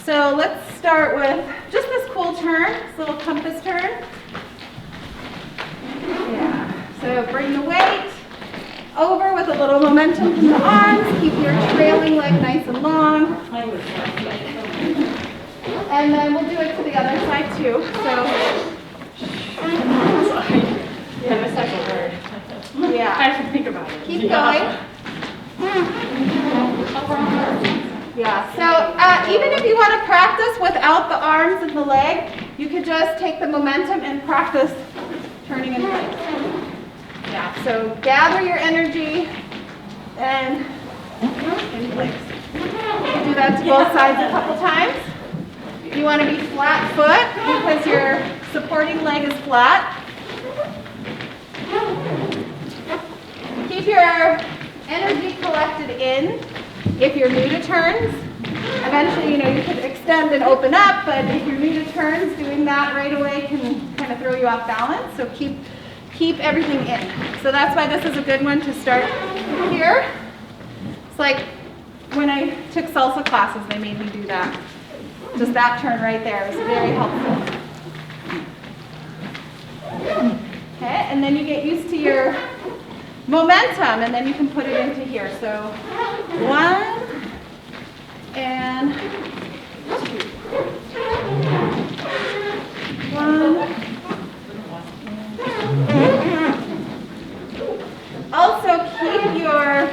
So let's start with just this cool turn, this little compass turn. Yeah, so bring the weight over with a little momentum from the arms. Keep your trailing leg nice and long. And then we'll do it to the other side too. Yeah, my second word. Yeah. I have to think about it. Keep going. Yeah, so even if you want to practice without the arms and the leg, you could just take the momentum and practice turning in place. Yeah, so gather your energy and in place. Do that to both sides a couple times. You want to be flat foot because your supporting leg is flat. Keep your energy collected in. If you're new to turns, eventually, you could extend and open up, but if you're new to turns, doing that right away can kind of throw you off balance. So keep keep everything in. So that's why this is a good one to start here. It's like when I took salsa classes, they made me do that. Just that turn right there is very helpful. Okay, and then you get used to your momentum, and then you can put it into here. So 1 and 2. 1. Also keep your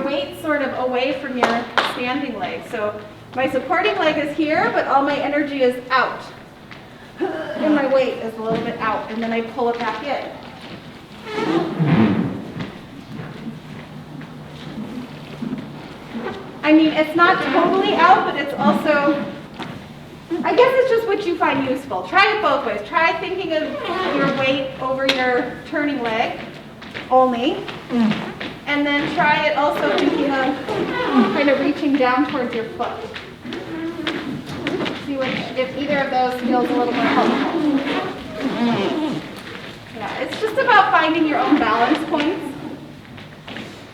weight sort of away from your standing leg. So my supporting leg is here, but all my energy is out. And my weight is a little bit out, and then I pull it back in. I mean, it's not totally out, but it's also, I guess it's just what you find useful. Try it both ways. Try thinking of your weight over your turning leg only. And then try it also thinking of kind of reaching down towards your foot. See if either of those feels a little more helpful. Yeah, it's just about finding your own balance points.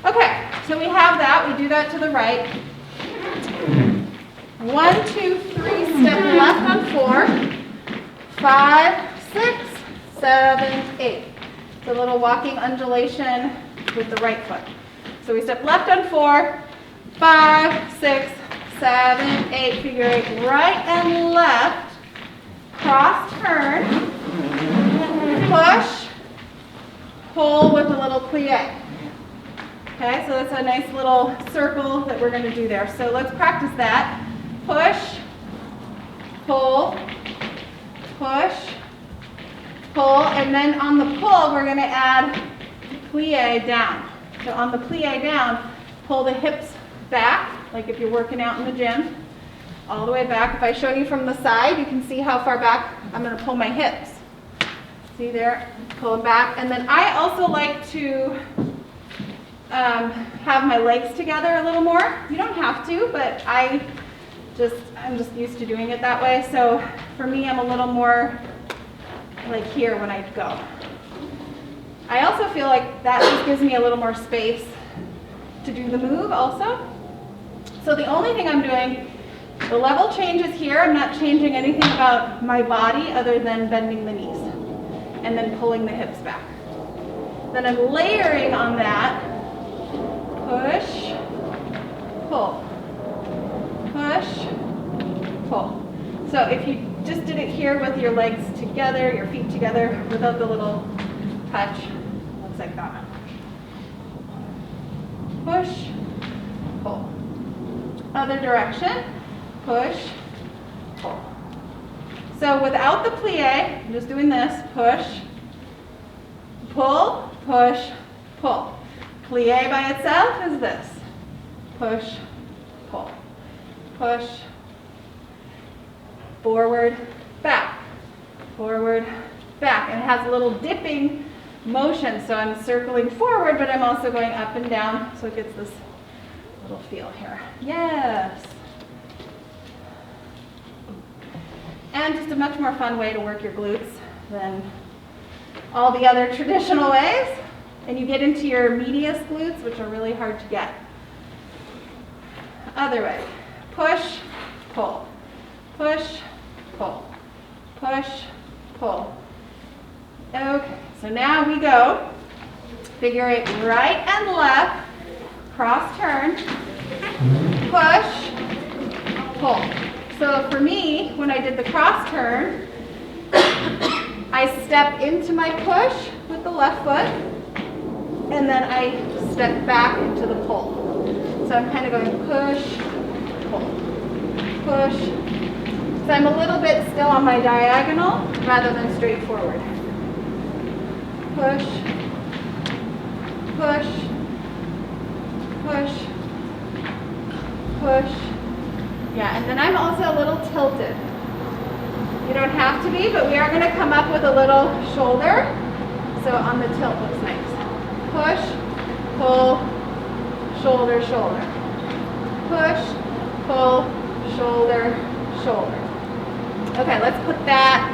Okay, so we have that. We do that to the right. 1, 2, 3, step left on 4. 5, 6, 7, 8. It's a little walking undulation with the right foot. So we step left on 4, 5, 6, 7, 8, figure 8, right and left, cross turn, push, pull with a little plie. Okay, so that's a nice little circle that we're going to do there. So let's practice that. Push, pull, push, pull, and then on the pull we're going to add plie down. So on the plie down, pull the hips back, like if you're working out in the gym, all the way back. If I show you from the side, you can see how far back I'm going to pull my hips. See there? Pull them back. And then I also like to have my legs together a little more. You don't have to, but I'm just used to doing it that way. So for me, I'm a little more like here when I go. I also feel like that just gives me a little more space to do the move also. So the only thing I'm doing, the level changes here. I'm not changing anything about my body other than bending the knees and then pulling the hips back. Then I'm layering on that. Push, pull, push, pull. So if you just did it here with your legs together, your feet together, without the little touch, looks like that. Push, pull. Other direction, push, pull. So without the plie, I'm just doing this, push, pull, push, pull. Plie by itself is this. Push, pull, push, forward, back, forward, back. And it has a little dipping motion, so I'm circling forward, but I'm also going up and down, so it gets this little feel here. Yes. And just a much more fun way to work your glutes than all the other traditional ways. And you get into your medius glutes, which are really hard to get. Other way. Push, pull. Push, pull. Push, pull. Okay, so now we go. Figure 8 right and left. Cross turn. Push, pull. So for me, when I did the cross turn, I step into my push with the left foot. And then I step back into the pull. So I'm kind of going push, pull, push. So I'm a little bit still on my diagonal rather than straight forward. Push, push, push, push. Yeah, and then I'm also a little tilted. You don't have to be, but we are going to come up with a little shoulder. So on the tilt looks nice. Push, pull, shoulder, shoulder. Push, pull, shoulder, shoulder. Okay, let's put that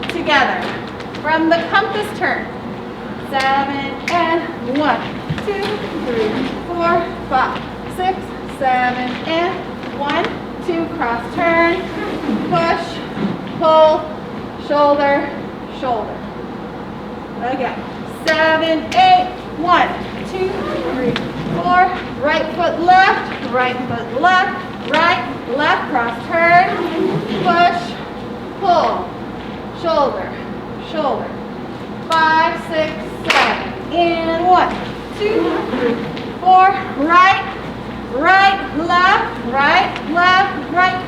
together. From the compass turn. 7 and 1, 2, 3, 4, 5, 6, 7 and 1, 2, cross turn, push, pull, shoulder, shoulder. Again. 7, 8, 1, 2, 3, 4, right foot left, right, left, cross turn, push, pull, shoulder, shoulder. 5, 6, 7, and 1, 2, 3, 4, right, left,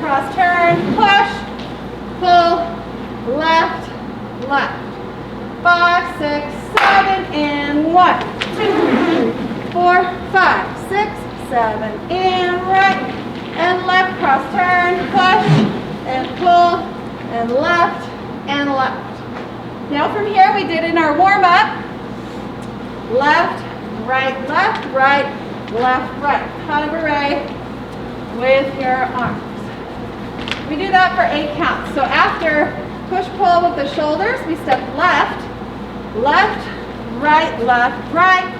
cross turn, push, pull, left, 5, 6, 7, and 1, 2, 3, 4, 5, 6, 7, and right and left, cross turn, push, and pull, and left, Now from here we did in our warm-up, left, right, cabaret with your arms. We do that for 8 counts. So after push-pull with the shoulders, we step left, right, left, right,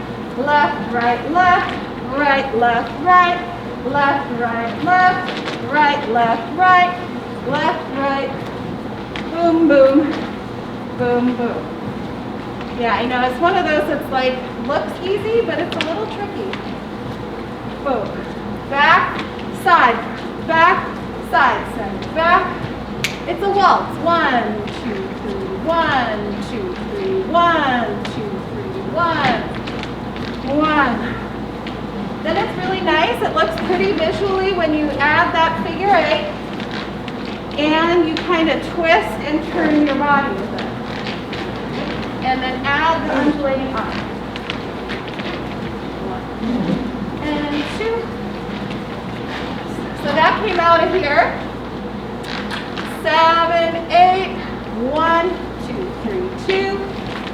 boom, boom, boom, boom. Yeah, I know, it's one of those that's like, looks easy, but it's a little tricky. Boom. Back, side, send back. It's a waltz. 1, 2, 3, 1, 2, 3, 1, 2, 3, 1. Then it's really nice. It looks pretty visually when you add that figure 8 and you kind of twist and turn your body with it. And then add the undulating arm. 1 and 2. So that came out of here. 7, 8, 1, 2, 3, 2,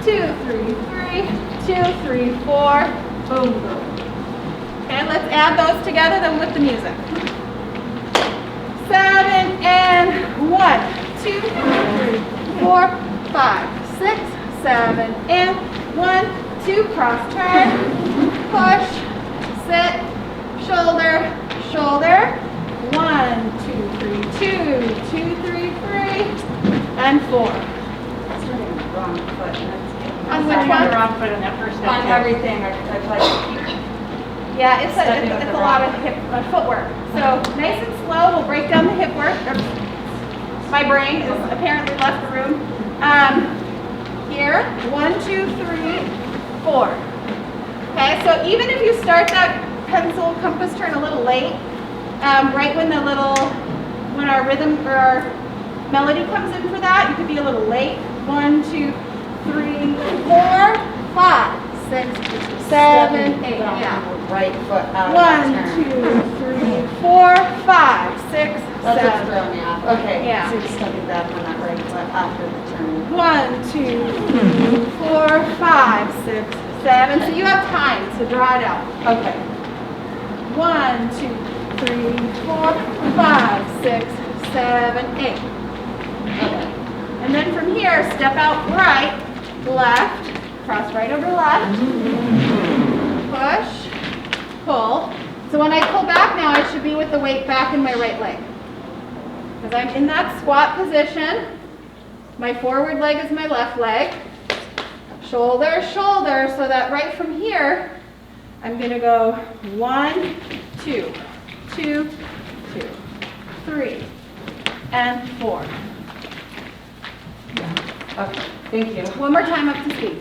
2, 3, 3, 2, 3, 4, boom, boom. Okay, let's add those together then with the music. 7 and 1, 2, 3, 4, 5, 6, 7 and 1, 2, cross turn, push, sit, shoulder, shoulder. 1, 2, 3, 2, 2, 3, 3, and 4. Starting on the wrong foot. On which one? On the wrong foot in that first step. On everything. I like Yeah, it's a lot of footwork. So nice and slow. We'll break down the hip work. My brain has apparently left the room. Here, 1, 2, 3, 4. Okay, so even if you start that pencil compass turn a little late, right when our rhythm or our melody comes in for that, you could be a little late. 1, 2, 3, 4, 5, 6, 7, 8. Yeah. Right foot out. 1, 2, 3, 4, 5, 6, 7. That's what's throwing me off. Okay. Yeah. So you're stepping back on that right foot after the turn. 1, 2, 3, 4, 5, 6, 7. So you have time to draw it out. Okay. 1, 2, 3, 4, 5, 6, 7, 8. Okay. And then from here, step out right, left, cross right over left, push, pull. So when I pull back now, I should be with the weight back in my right leg. Because I'm in that squat position. My forward leg is my left leg. Shoulder, shoulder, so that right from here, I'm going to go 1, 2, 2, 2, 3, and 4. Okay. Thank you. One more time up to speed.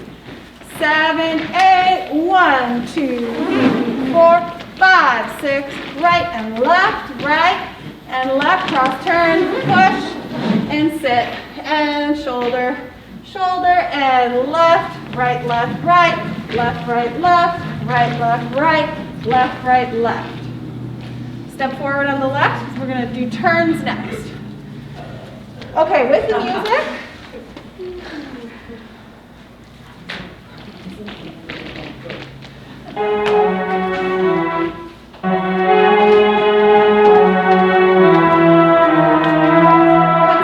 7, 8, 1, 2, 3, 4, 5, 6, right and left, cross turn, push, and sit, and shoulder, shoulder, and left, right, left, right, left, right, left, right, left. Step forward on the left, because we're going to do turns next. Okay, with the music. Comes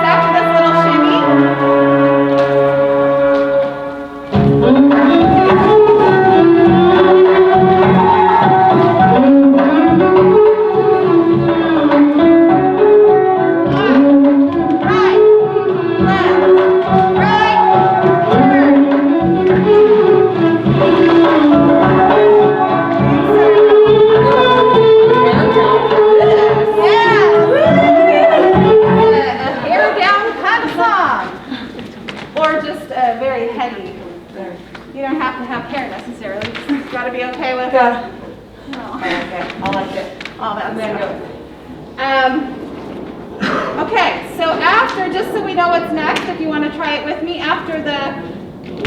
after this little shimmy. or just very heady. You don't have to have hair necessarily. It's got to be okay with it. No. Okay, I like it. Oh, that's good. Okay, so after, just so we know what's next, if you want to try it with me, after the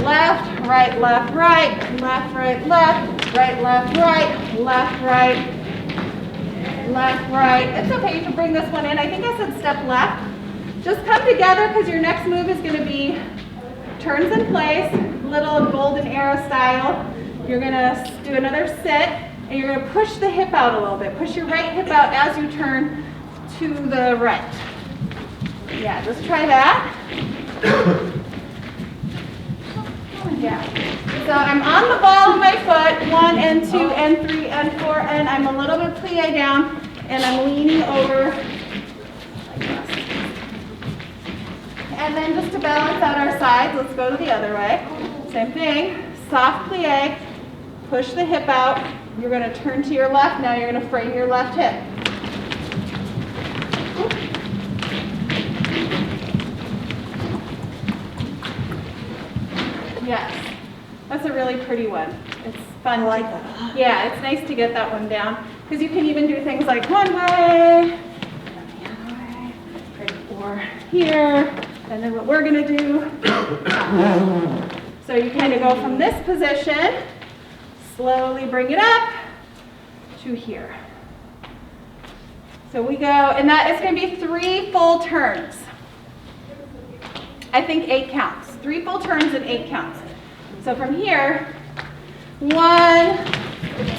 left, right, left, right, left, right, left, right, left, right, left, right, left, right. It's okay, you can bring this one in. I think I said step left. Just come together because your next move is going to be turns in place, little golden arrow style. You're going to do another sit, and you're going to push the hip out a little bit. Push your right hip out as you turn to the right. Yeah, just try that. Yeah. So I'm on the ball of my foot, 1 and 2 and 3 and 4, and I'm a little bit plie down, and I'm leaning over like this. And then just to balance out our sides, let's go to the other way. Same thing, soft plie, push the hip out. You're going to turn to your left. Now you're going to frame your left hip. Yes, that's a really pretty one. It's fun. I like that. Yeah, it's nice to get that one down because you can even do things like one way, and the other way, or here, and then what we're going to do. So you kind of go from this position, slowly bring it up to here. So we go, and that is going to be 3 full turns. I think 8 counts. 3 full turns and 8 counts. So from here, 1,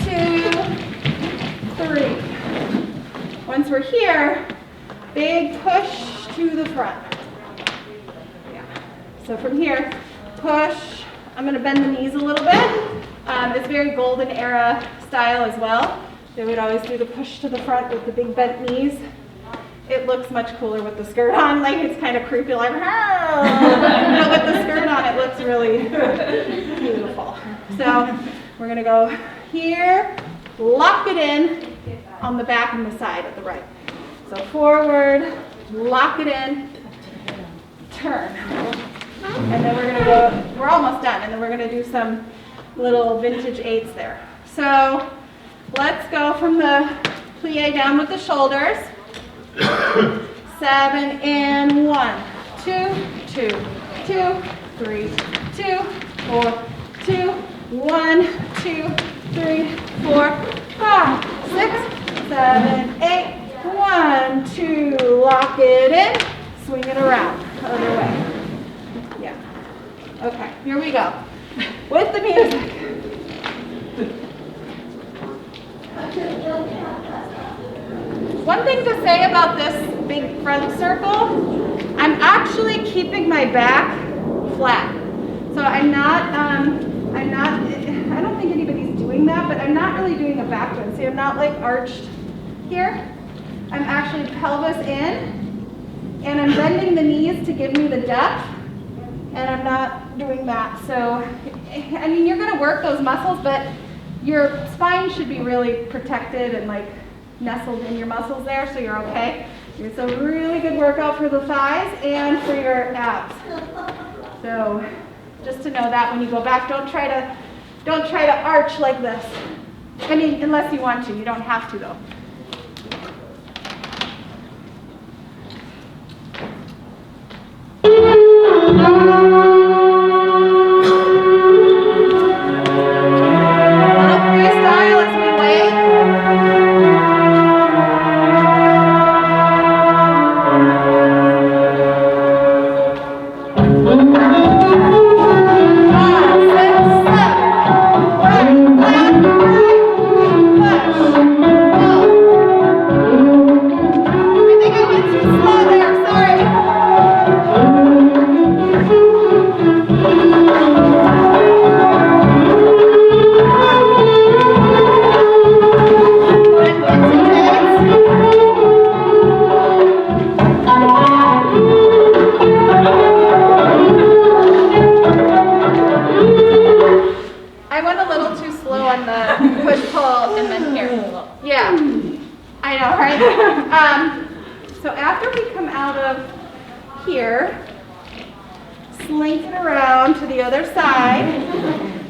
2, 3. Once we're here, big push to the front. Yeah. So from here, push. I'm going to bend the knees a little bit. It's very golden era style as well. They would always do the push to the front with the big bent knees. It looks much cooler with the skirt on, like it's kind of creepy, like, but with the skirt on, it looks really beautiful. So we're gonna go here, lock it in on the back and the side at the right. So forward, lock it in, turn. And then we're gonna go, we're almost done, and then we're gonna do some little vintage 8s there. So let's go from the plie down with the shoulders. 7 and 1, 2, 2, 2, 3, 2, 4, 2, 1, 2, 3, 4, 5, 6, 7, 8, 1, 2, lock it in, swing it around, other way. Yeah. Okay, here we go. With the music. One thing to say about this big front circle, I'm actually keeping my back flat. So I don't think anybody's doing that, but I'm not really doing a back bend. See, I'm not like arched here. I'm actually pelvis in, and I'm bending the knees to give me the depth, and I'm not doing that. So, I mean, you're gonna work those muscles, but your spine should be really protected and like nestled in your muscles there, so you're okay. It's a really good workout for the thighs and for your abs. So just to know that when you go back, don't try to arch like this. I mean, unless you want to, you don't have to though. lengthen around to the other side.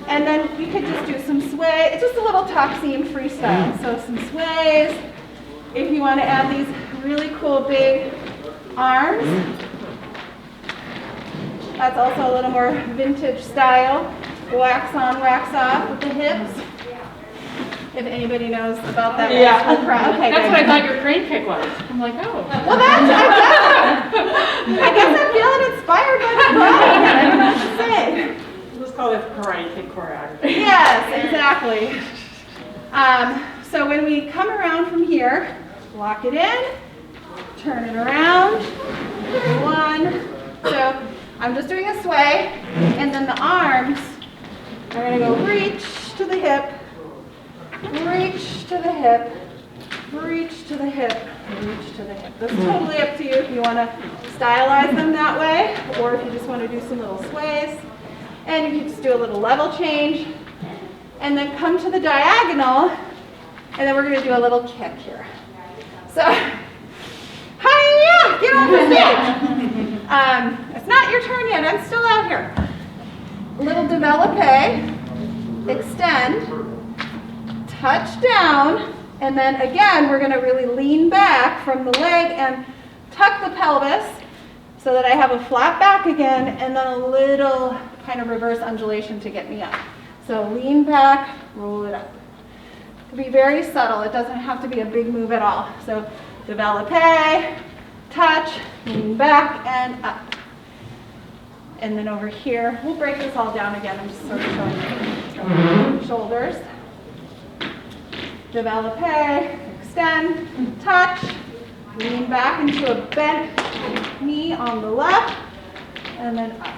And then we could just do some sway. It's just a little tuck-seam freestyle. So some sways. If you want to add these really cool big arms. That's also a little more vintage style. Wax on, wax off with the hips. If anybody knows about that. Yeah. Okay, That's good. what I thought your crane kick was. I'm like, oh. Well, I guess I'm feeling inspired by the crowd. I don't know what to say. Let's call this karate kick choreography. Yes, exactly. So when we come around from here, lock it in, turn it around, one. So I'm just doing a sway, and then the arms are going to go reach to the hip, reach to the hip, reach to the hip, reach to the hip. That's totally up to you if you want to stylize them that way, or if you just want to do some little sways. And you can just do a little level change, and then come to the diagonal, and then we're going to do a little kick here. So, hi-ya! Get off the stage. It's not your turn yet. I'm still out here. Little developpe, extend, touch down, and then again, we're going to really lean back from the leg and tuck the pelvis so that I have a flat back again, and then a little kind of reverse undulation to get me up. So lean back, roll it up. It can be very subtle. It doesn't have to be a big move at all. So developpe, touch, lean back, and up. And then over here, we'll break this all down again. I'm just sort of showing you. Shoulders. Developpe, extend, touch, lean back into a bent knee on the left, and then up.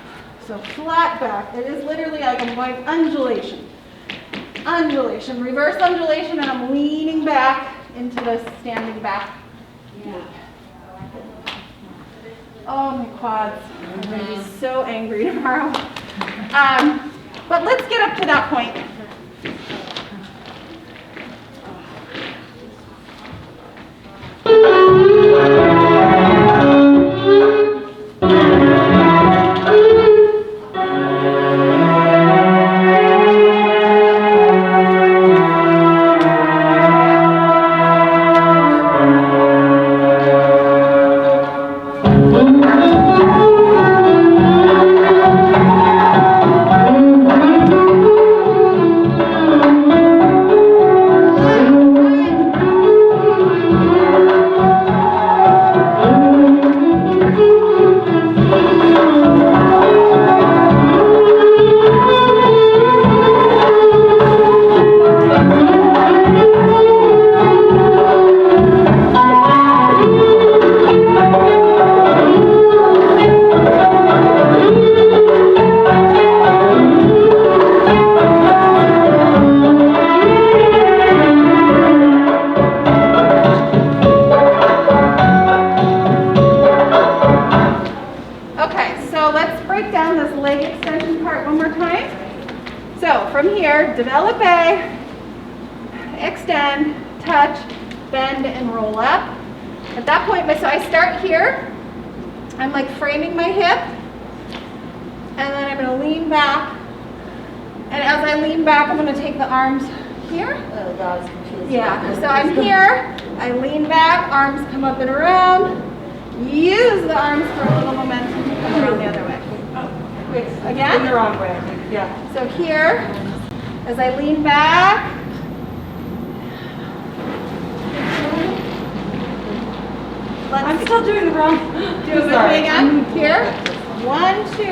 So flat back. It is literally like I'm going undulation. Undulation, reverse undulation, and I'm leaning back into the standing back knee. Oh, my quads. I'm going to be so angry tomorrow. But let's get up to that point. Developpe, extend, touch, bend, and roll up. At that point, so I start here. I'm like framing my hip, and then I'm going to lean back. And as I lean back, I'm going to take the arms here. Oh, that was confusing. Yeah, so I'm here. I lean back, arms come up and around. Use the arms for a little momentum to come around the other way. Wait, again? The wrong way. Yeah. So here, as I lean back, I'm still doing the wrong. do it with me again. Here, 1, 2.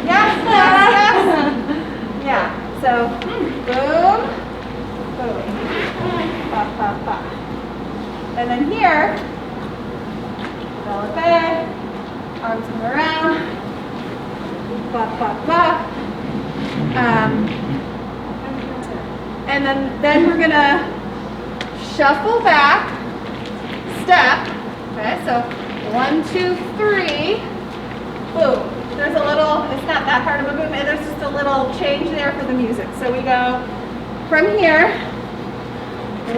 Yes, yes, yes. Yeah. So boom, boom, pop, pop, pop. And then here, developpe, arms come around, pop, pop, pop. And then we're gonna shuffle back, step. Okay, so 1, 2, 3, boom. There's a little, it's not that hard of a movement, there's just a little change there for the music. So we go from here,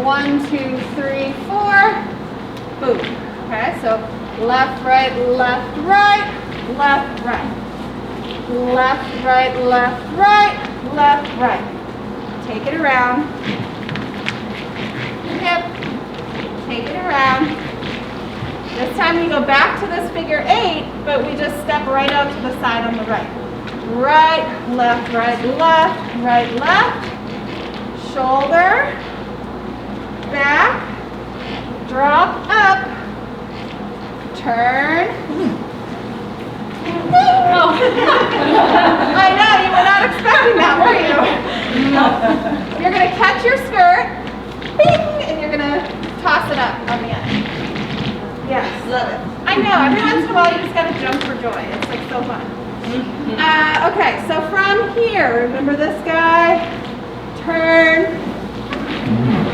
1, 2, 3, 4, boom. Okay, so left, right, left, right, left, right. Left, right, left, right, left, right. Take it around. Hip. Take it around. This time we go back to this figure 8, but we just step right out to the side on the right. Right, left, right, left, right, left. Shoulder. Back. Drop up. Turn. Oh. I know, you were not expecting that, were you? You're going to catch your skirt, bing, and you're going to toss it up on the end. Yes. Love it. I know, every once in a while you just got to jump for joy. It's like so fun. Okay, so from here, remember this guy? Turn.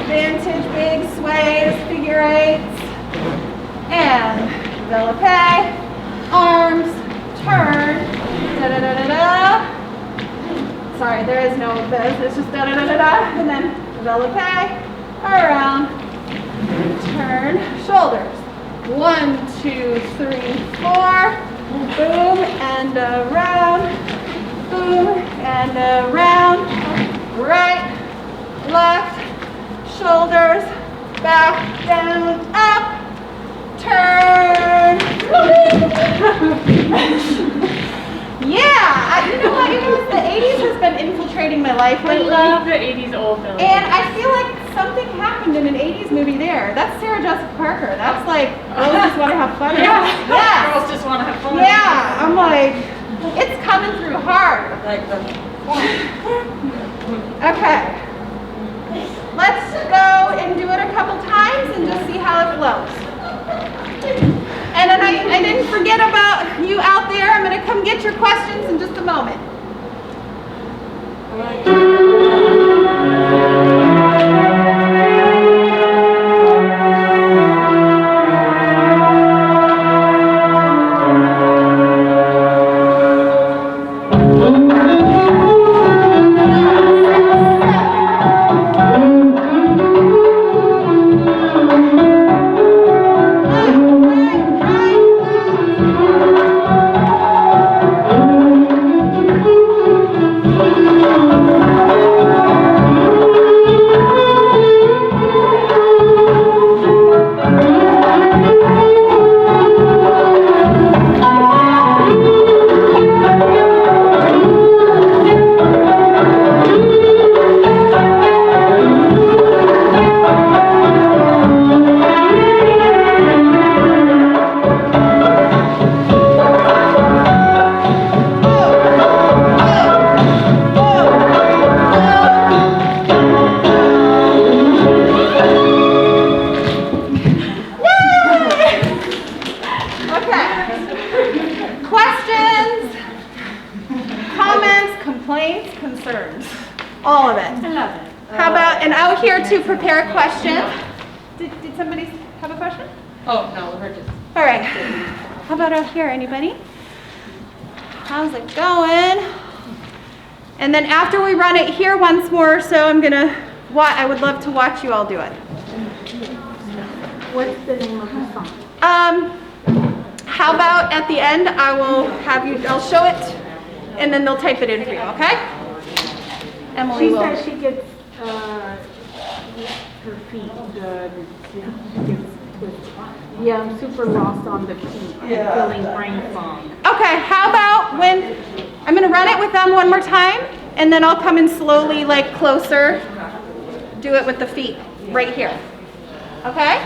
Vintage big sways, figure 8s. And envelope. Arms. Turn, da-da-da-da-da. Sorry, there is no this. It's just da-da-da-da-da. And then envelope, around, turn, shoulders. 1, 2, 3, 4. Boom and around. Boom and around. Right, left, shoulders, back, down, up. Turn. Yeah, you know what? The 80s has been infiltrating my life I lately. love the 80s old film. And I feel like something happened in an 80s movie there. That's Sarah Jessica Parker. That's like, girls just want to have fun. Yeah. Yeah. Girls just want to have fun. Yeah. I'm like, it's coming through hard. Like the Okay. Let's go and do it a couple times and just see how it flows. And then I didn't forget about you out there. I'm going to come get your questions in just a moment. All of it. I love it. How about, and out here to prepare questions. Did somebody have a question? Oh, no, we're just. All right. How about out here, anybody? How's it going? And then after we run it here once more, so I would love to watch you all do it. What's the name of the song? How about at the end, I'll show it, and then they'll type it in for you, okay? Emily She will. says she gets her feet I'm super lost on the feet and feeling brain fog. Okay, how about I'm gonna run it with them one more time, and then I'll come in slowly, like closer, do it with the feet, right here. Okay?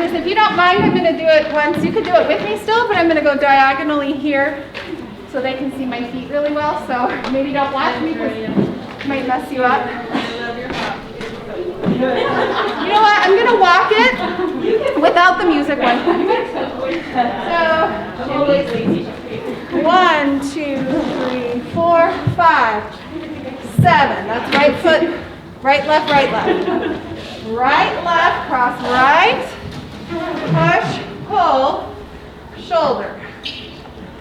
is, if you don't mind, I'm gonna do it once. You could do it with me still, but I'm gonna go diagonally here so they can see my feet really well. So maybe don't watch me because it might mess you up. You know what? I'm gonna walk it without the music one. So, 1, 2, 3, 4, 5, 7. That's right foot, right, left, right, left. Right, left, cross right, push, pull, shoulder.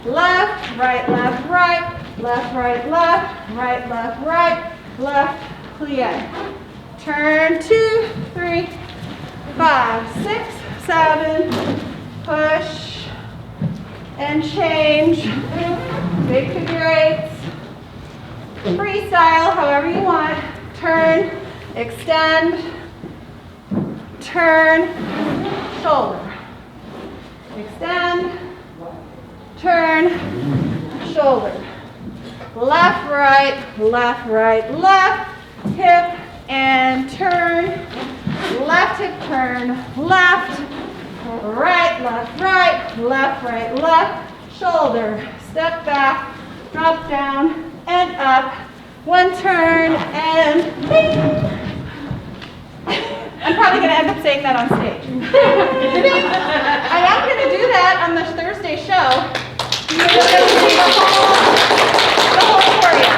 Left, right, left, right, left, right, left, right, left, right, left, plie. Turn 2, 3, 5, 6, 7, push, and change. Big figure eights. Freestyle, however you want. Turn, extend, turn, shoulder. Extend, turn, shoulder. Left, right, left, right, left, hip, and turn. Left hip turn, left, right, left, right, left, right, left, shoulder. Step back, drop down, and up. One turn, and bing. I'm probably going to end up saying that on stage. I am going to do that on the Thursday show. You're going to see the whole choreo.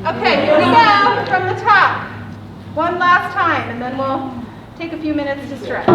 Okay, here we go from the top. One last time, and then we'll take a few minutes to stretch.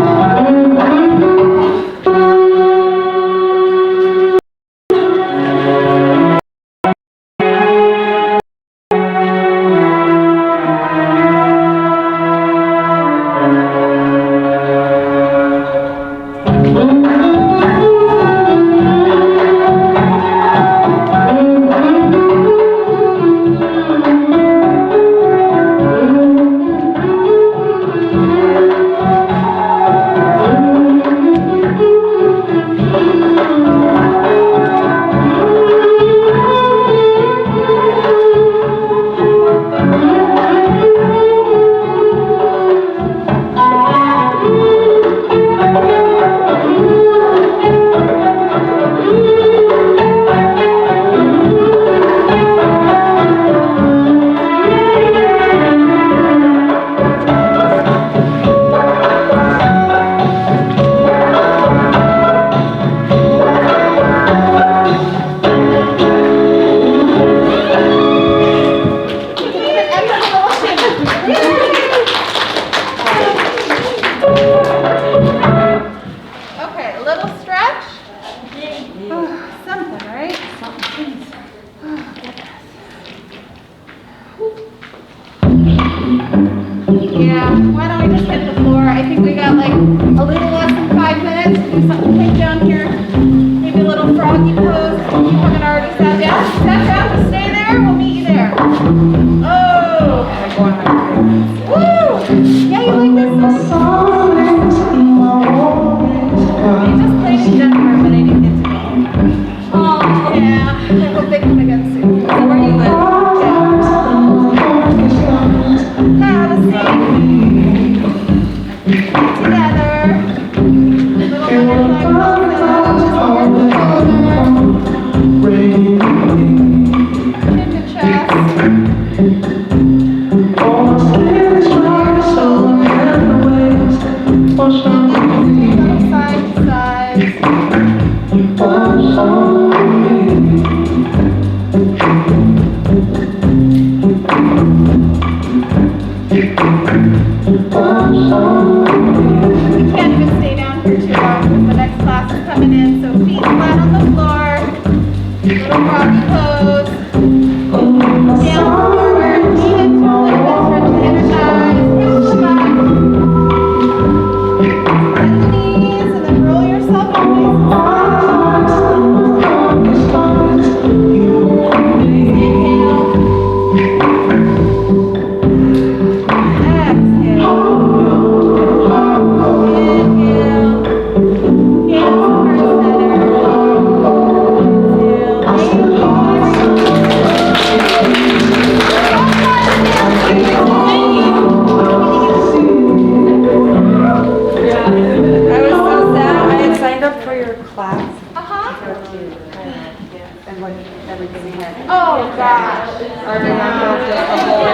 Oh, gosh. I remember just the whole.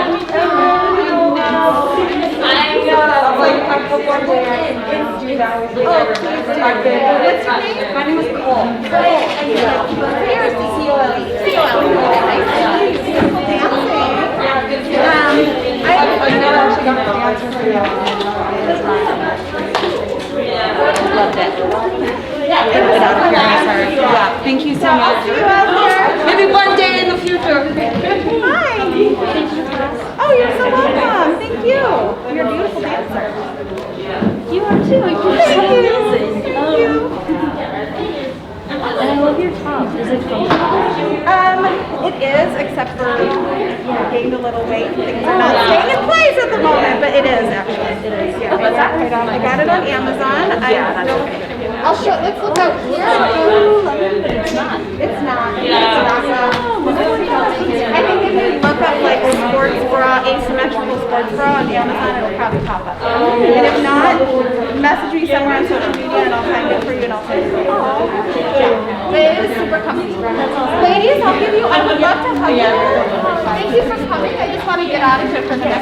I know. That's like a couple of days. Do that with me. I remember. I've been. What's your name? My name is Cole. Here's the C-O-L-E. C-O-L-E. Nice to meet you. Beautiful dancing. I've never actually got an answer for you. Loved it. Yeah, thank you so I'll much. see you out there. Maybe one day in the future. Hi. Oh, you're so welcome. Thank you. You're a beautiful dancer. You are too. You're so amazing. Thank you. And I love your top. Is it comfortable? It is, except for I gained a little weight. Things are not staying in place at the moment, but it is actually. It is. Yeah, I got it on Amazon. I'll show. Let's look out here. It's not. It's not. It's not. I think if you look up like sports bra, asymmetrical sports bra on Amazon, it'll probably pop up. And if not, message me somewhere on social media and I'll find it for you and I'll send it. Yeah. It is super comfy. Ladies, I would love to hug you. Thank you for coming. I just want to get out of here for the next